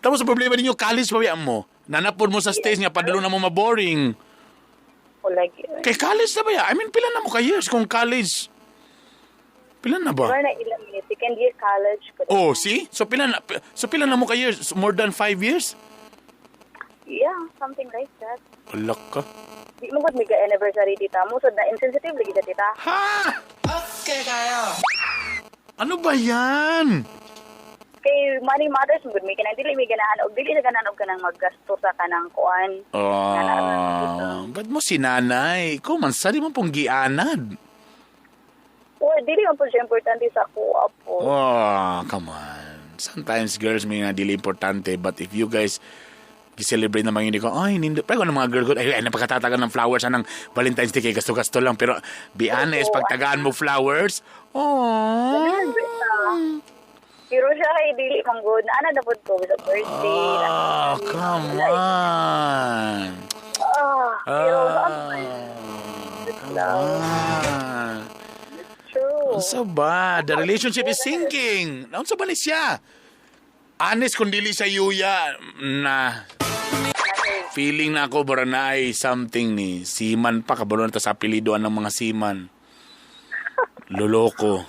Tapos ang problema ninyo, college pa yan mo. Nanapod mo sa stage nga, padalo na mo maboring. O lagi. Kay college na ba yan? I mean, pila na mo ka years kung college? Pila na ba? Siguro na ilang minutes. Second year college. Oh, see? So pila na mo ka years? More than 5 years? Yeah, something like that. Alak ka. Di mo gud mega anniversary tita mo, so na insensitive lagi sa tita. Ha? Okay kayo. Ano ba yan? Kay money matters mo gud may kanang dili may ganahan og dili na ganahan og kanang maggasto sa kanang kuan. Ba't mo si nanay? Ikaw man, sari mo pong gianad. Dili man po siya importante sa kuha po. Come on. Sometimes girls may nga dili importante, but if you guys gi-celebrate naman yun, ay, pero ano mga girl, ay, napakatatagan ng flowers, anang Valentine's Day, kay gasto-gasto lang, pero be honest, pag tagaan mo flowers, Pero siya kay dili mang good. Ana dapat ko sa birthday. Come on. Pero true. Unsa ba? The relationship is sinking. Unsa ba ni siya? Honest kung dili sa yuya na feeling na ako bara na ay something ni Siman pa kabalo na ta sa apelyidoan ng mga Siman. Loloko.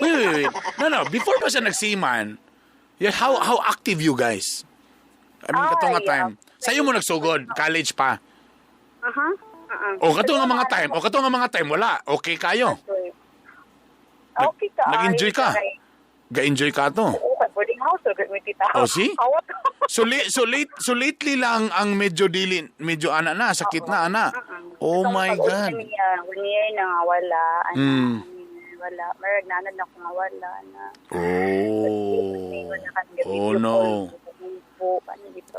Wait. No. Before pa siya nagsiman, how active you guys? I mean, katong nga time. Sa'yo mo nagsugod, college pa. O katong nga mga time, wala. Okay kayo. Okay ka. Nag-enjoy ka. Ga-enjoy ka to. Oo, boarding house. See? So lately lang ang medyo ana na, sakit na ana. Oh my God. 1 year na nga wala. Wala. Marag nanad na akong wala na. Oh no.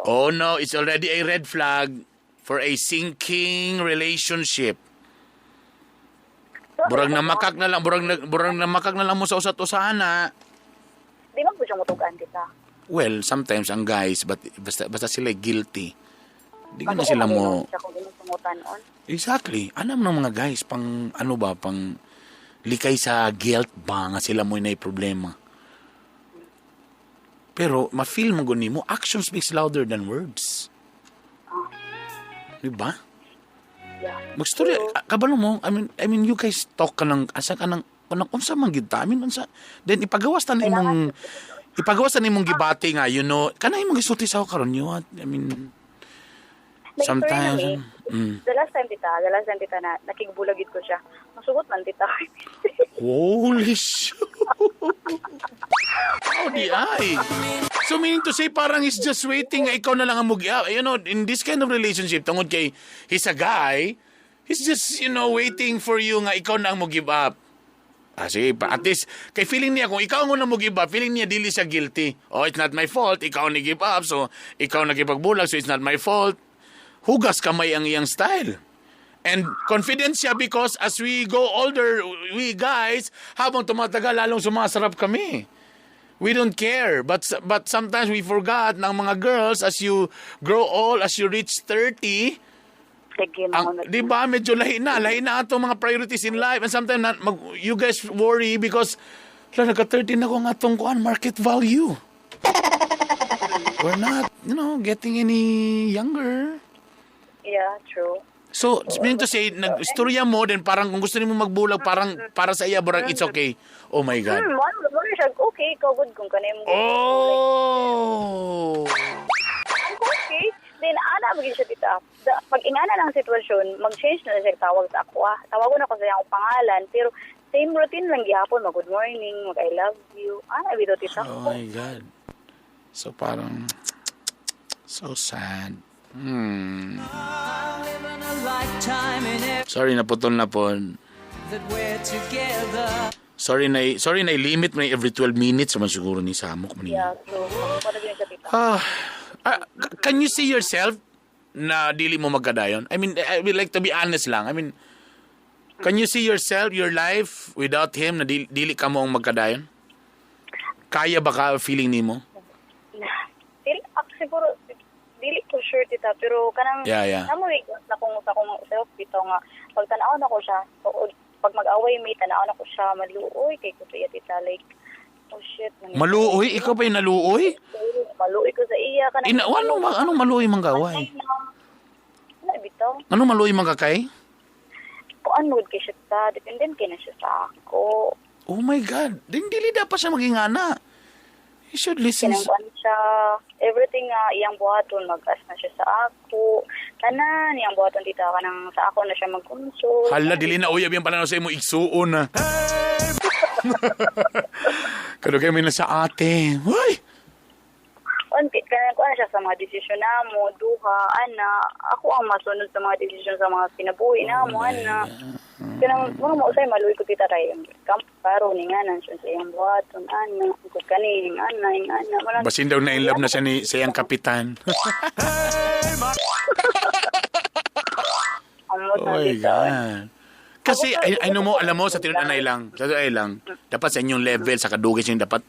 Oh no, it's already a red flag for a sinking relationship. Burang na makak na lang mo sa usat-usahan na. Di ba po siyang mutugan kita? Well, sometimes ang guys, basta sila guilty. Di ka na sila mo. Exactly. Anam ng mga guys, pang likay sa guilt ba nga sila mo na problema. Pero, ma-feel mo guni mo, action speaks louder than words. Di ba? Yeah. Magstorya, kabalo mo, I mean, you guys talk ka ng, asa ka ng, unsa man gid ta, I mean, unsa, then ipagawas ta na imong gibati nga, you know, kanang imong gisulti sa ako karon, you what, I mean, sometimes, The last time tita na nakigbulagid ko siya. Masugot man tita. holy shit. Oh, di ay. So meaning to say, parang he's just waiting, ikaw na lang ang mag-up. You know, in this kind of relationship, tungod kay, he's a guy, he's just, you know, waiting for you nga ikaw na ang mag-give up. Sige, at least, kay feeling niya, kung ikaw ang unang mag-give up, feeling niya, dili siya guilty. Oh, it's not my fault, ikaw nag-give up, so ikaw nagipagbulag, so it's not my fault. Hugas kamay ang iyang style. And confident siya because as we go older, we guys, habang tumatagal, lalong sumasarap kami. We don't care. But sometimes we forgot ng mga girls, as you grow old, as you reach 30, di ba, medyo lahi na atong mga priorities in life. And sometimes you guys worry because nagka-30 na ko nga atong market value. We're not, you know, getting any younger. Yeah, true. So, meaning to say, nag-istorya mo, then parang kung gusto niyo magbulag, parang para sa iya, parang it's okay. Oh my God. Okay, ikaw good kung kanay mo. Oh! Okay. Then, magiging siya tita. Pag ingana ng sitwasyon, mag-change na siya tawag sa ako. Tawagon ako sa iyang pangalan, pero same routine lang gihapon, mag-good morning, mag-I love you. Bito tita. Oh my God. So, parang, so sad. Sorry, naputol na po. Sorry na limit mo every 12 minutes naman siguro ni Samok. Yeah, true. Can you see yourself na dili mo magkadayon? I mean, I would like to be honest lang. I mean, can you see yourself, your life without him na dili ka mo magkadayon? Kaya ba ka feeling nimo? Siguro dili ko sure tita, pero kanang namuwi na kung sa kong self bitaw nga pagtanaw na ko siya, pag mag-away may tanaw na ko siya, maluoy kay ko siya tita, like oh shit. Maluoy? Ikaw ba yung naluoy? Maluoy ko sa iya kanang anong maluoy mang gaway? Bitaw. Anong maluoy mang kakay? Kuan mood kay siya ta, dependent kay na siya sa ako. Oh my God, dili dapat siya maging ana. You should listen. Kinangkuan siya, everything nga iyang buhaton, mag-as na siya sa ako. Tanan, iyang buhaton tita ka nang sa ako na siya mag-consult. Hala, dili na uyab yung pananaw sa imo, igsuon na. Kado kayo may na sa ate. Uy! Kinangkuan siya sa mga desisyon na mo, duha, ana. Ako ang masunod sa mga desisyon sa mga pinabuhi na mo, ana. Kanang mga mausay maluwi ko tita ray kamparo ni nganan siya sa iyang buhaton, ana. Kung kaning ana. Basin daw na in love na siya sa iyang kapitan. Oh my God. Kasi, alam mo, sa tinunanay lang, dapat sa inyong level, sa kadugay siya, dapat,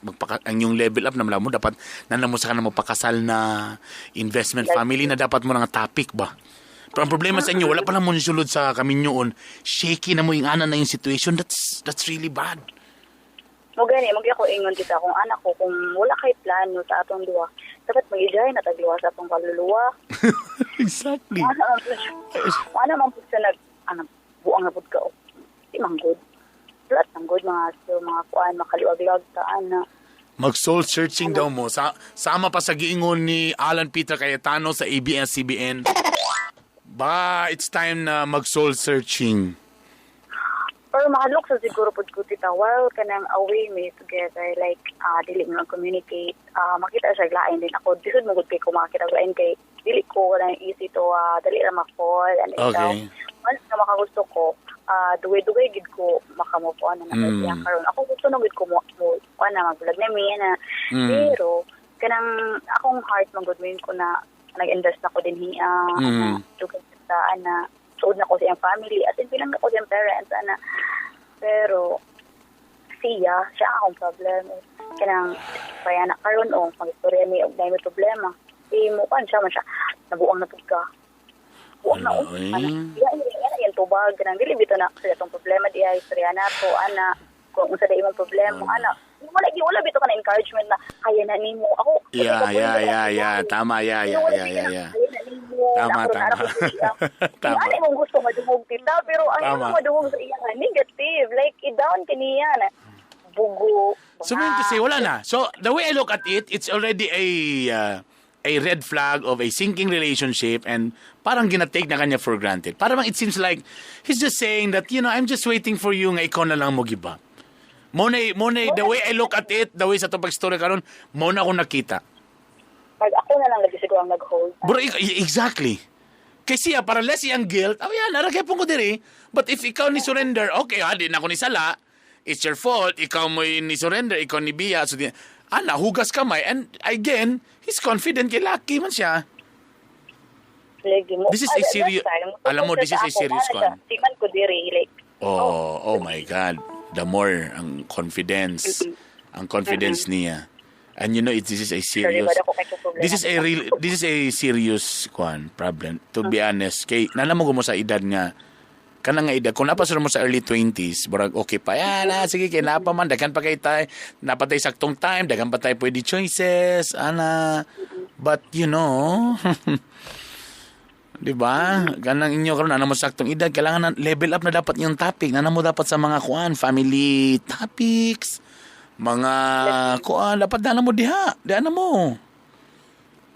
ang inyong level up na mo, dapat, nanamo sa ka na magpakasal na investment family na dapat mo nga topic ba? Pero ang problema sa inyo, wala pa lang mo nisulod sa kaminyoon, shaky na mo yung ana na yung situation, that's really bad. Gani, ako ingon tita, kung anak ko, kung wala kay plano sa atong duwa, dapat mag-ijay na tagluwa sa atong kaluluwa. Exactly. Ano man po sa buang na po ka, di manggod. Lahat ng good, mga kuan, makaliwag-lag, taan na. Mag-soul searching daw mo. Sama pa sa giingon ni Alan Peter Cayetano sa ABS-CBN. It's time na mag-soul searching. Pero mahalok sa siguro po ko tita, while kanang away me together, like, dili mo communicate, makita siya lain din ako. Disod mo gud kay ko makita lain kay dili ko na easy to, dali ra ma-fall. And okay. Once na makagusto ko, duwe-duwe gid ko makamove on na nakaya karon. Ako gusto na gid ko mo na mag-vlog na mi na. Pero kanang akong heart magudwin ko na nag-invest na ko din hiya, tukod sa ana. Suod na ko sa iyang family at bilang ako sa iyang parents, ana. Pero, siya akong problem. Kanang, kaya na karon mag-istorya may may problema. Mo kan siya, nabuang na ka. Buang na yan tubag. Kanang, dili bito na sa itong problema, diya, istorya na to, ana. Kung sa imong problema, ana. Wala bito ka na encouragement na kaya na nimo. Ako, yeah. Tama, yeah. Kaya na nimo. Tama. Tama. Ano mong gusto madungog tita, pero ano Tama. mong madungog sa iya nga negative. Like, i-down ka niya na bugo. So meaning to say, wala na. So the way I look at it, it's already a red flag of a sinking relationship and parang ginatake na kanya for granted. Parang it seems like he's just saying that, I'm just waiting for you nga ikaw na lang mo give up. Muna, the way I look at it, the way sa ito pag-story karon, muna ako nakita. Pag ako na lang lagi siguro ang nag-hold. Bro, exactly. Kasi para less yung guilt, naragay po ko diri. But if ikaw ni surrender, okay, di na ako ni sala, it's your fault, ikaw mo ni surrender, ikaw ni biya, so hugas kamay, and again, he's confident kay Lucky man siya. Like, This is a serious, alam mo, this is a serious one. Siman ko diri, like, Oh my God. The more ang confidence niya. And this is a serious, this is a serious problem. To be honest, kay nanamo mo sa edad nga, kanang nga edad, kung napasura mo sa early 20s, barag okay pa, sige, kaya napa man, dagan pa kay tayo, napatay saktong time, dagan pa tayo pwede choices, but di ba? Ganang inyo karon mo saktong edad, kailangan na level up na dapat yung topic, mo dapat sa mga family topics, mga dapat mo diha, mo.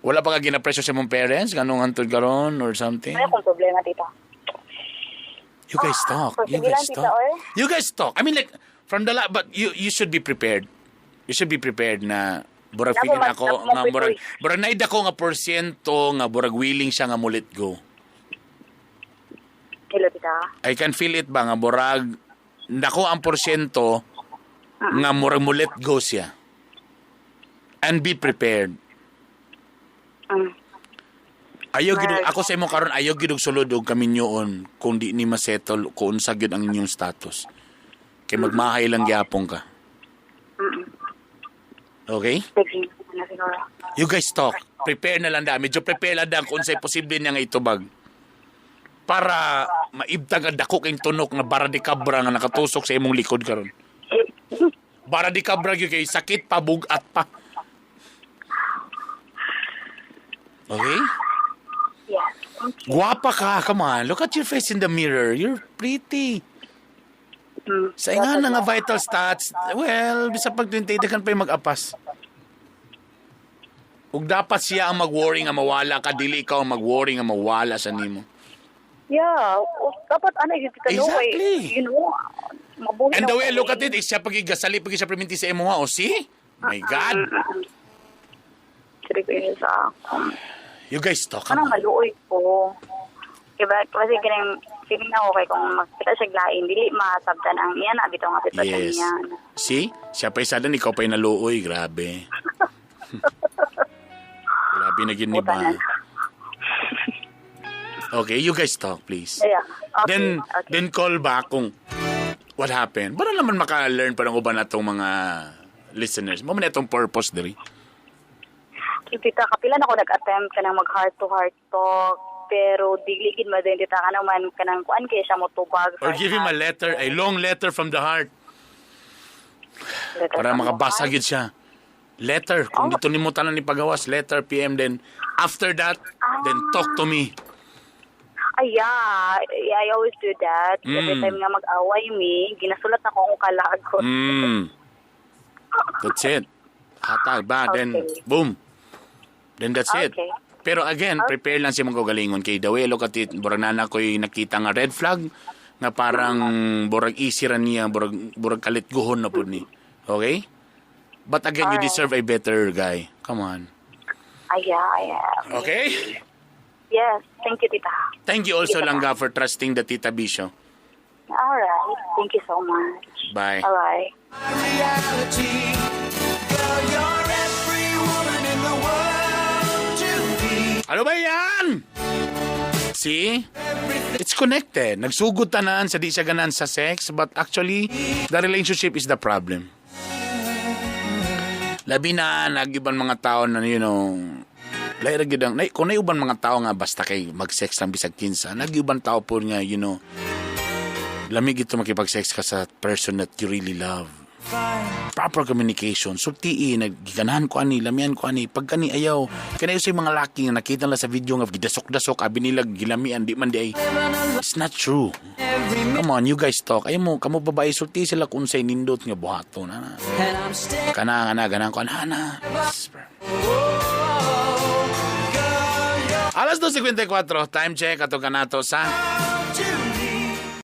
Wala pa ka gina-pressure sa mong parents, ganong antod karon or something? Ano kung problema, tita? You guys talk. You guys talk. I mean, like, from the but you should be prepared. You should be prepared na burag feeling ako nga burag naid ako nga porsyento nga burag willing siya nga mulit go. Hello, tita. I can feel it ba nga burag nako ang porsyento nga murag mulit go siya. And be prepared. Ayaw gid ako sa imo karon ayaw gid sulod og kaminyoon kung di ni masettle kung unsa gyud ang inyong status. Kay magmahay lang gyapon ka. Okay? You guys talk. Prepare na lang da. Medyo prepare lang da kung unsay posible niya nga itubag. Para maibtag ang dako kayong tunok nga bara di kabra nga nakatusok sa imong likod karon. Bara di kabra gyud kay sakit pa bugat pa. Okay? Yes. Guwapa ka, come on. Look at your face in the mirror. You're pretty. Sa nga na nga vital stats, well, bisa pag 20, dagan pa yung mag-apas. Ug dapat siya ang mag-worry nga mawala ka, dili ikaw ang mag-worry nga mawala sa nimo. Yeah. Dapat yung kita Exactly. Mabuhi And the way I look at it, is siya pagigasali, siya priminti sa imo, see? My God. Sirigin sa ako. You guys talk. Anong maluoy ko? Diba? Kasi ganyan, feeling na ako kay kung magkita siya glain, dili masabtan ang iyan, abito nga sitwasyon Yes. niya. See? Siya pa isa din, ikaw pa yung naluoy. Grabe. Grabe na gini ba? Okay, you guys talk, please. Yeah. Okay. Then call back kung what happened. Para naman maka-learn pa ng uban na itong mga listeners. Mo man itong purpose diri. Tita, kapilan ako nag-attempt ka ng mag-heart-to-heart talk, pero digligid mo din, tita, ka naman ka ng kuan kaya siya mo tubag. Or give him a letter, a long letter from the heart. Para makabasa gid siya. Letter, kung dito ni mo tanan ni pagawas, letter, PM, then after that, then talk to me. Yeah, I always do that. Every time nga mag-away me, ginasulat na ko ang kalagot. That's it. Hatag ba, then boom. Then that's it. Pero again, prepare lang siya mong galingon kay the way look at it, burag nana ko'y nakita nga red flag na parang burag easy ra niya, burag kalit guhon na po ni. Okay? But again, you deserve a better guy. Come on. Yeah. Okay? Yes, thank you, tita. Thank you also, Langga, for trusting the Tita Bisho. Alright, thank you so much. Bye. Alright. Reality, girl, you're every woman in the world to be. Ano ba yan? See? It's connected. Nagsugod tanan sa di siya ganan sa sex, but actually, the relationship is the problem. Labi na, nag-iban mga tao na, laira gidang, kung naiuban mga tao nga basta kay mag-sex lang bisag kinsa, nag-iuban tao po nga, lamig ito makipag-sex ka sa person that you really love. Proper communication. Sultii, nagiganahan ko ani, lamian ko ani. Pag kani ayaw, kanayo sa mga laki nga nakita nila sa video nga gidasok-dasok, abi nila gilamian, di man di ay. It's not true. Come on, you guys talk. Ayaw mo, kamo babae, sulti sila kung sa'y nindot nga buhato na. Ganahan ko, ana. Alas 2:54, time check, ato ka nato sa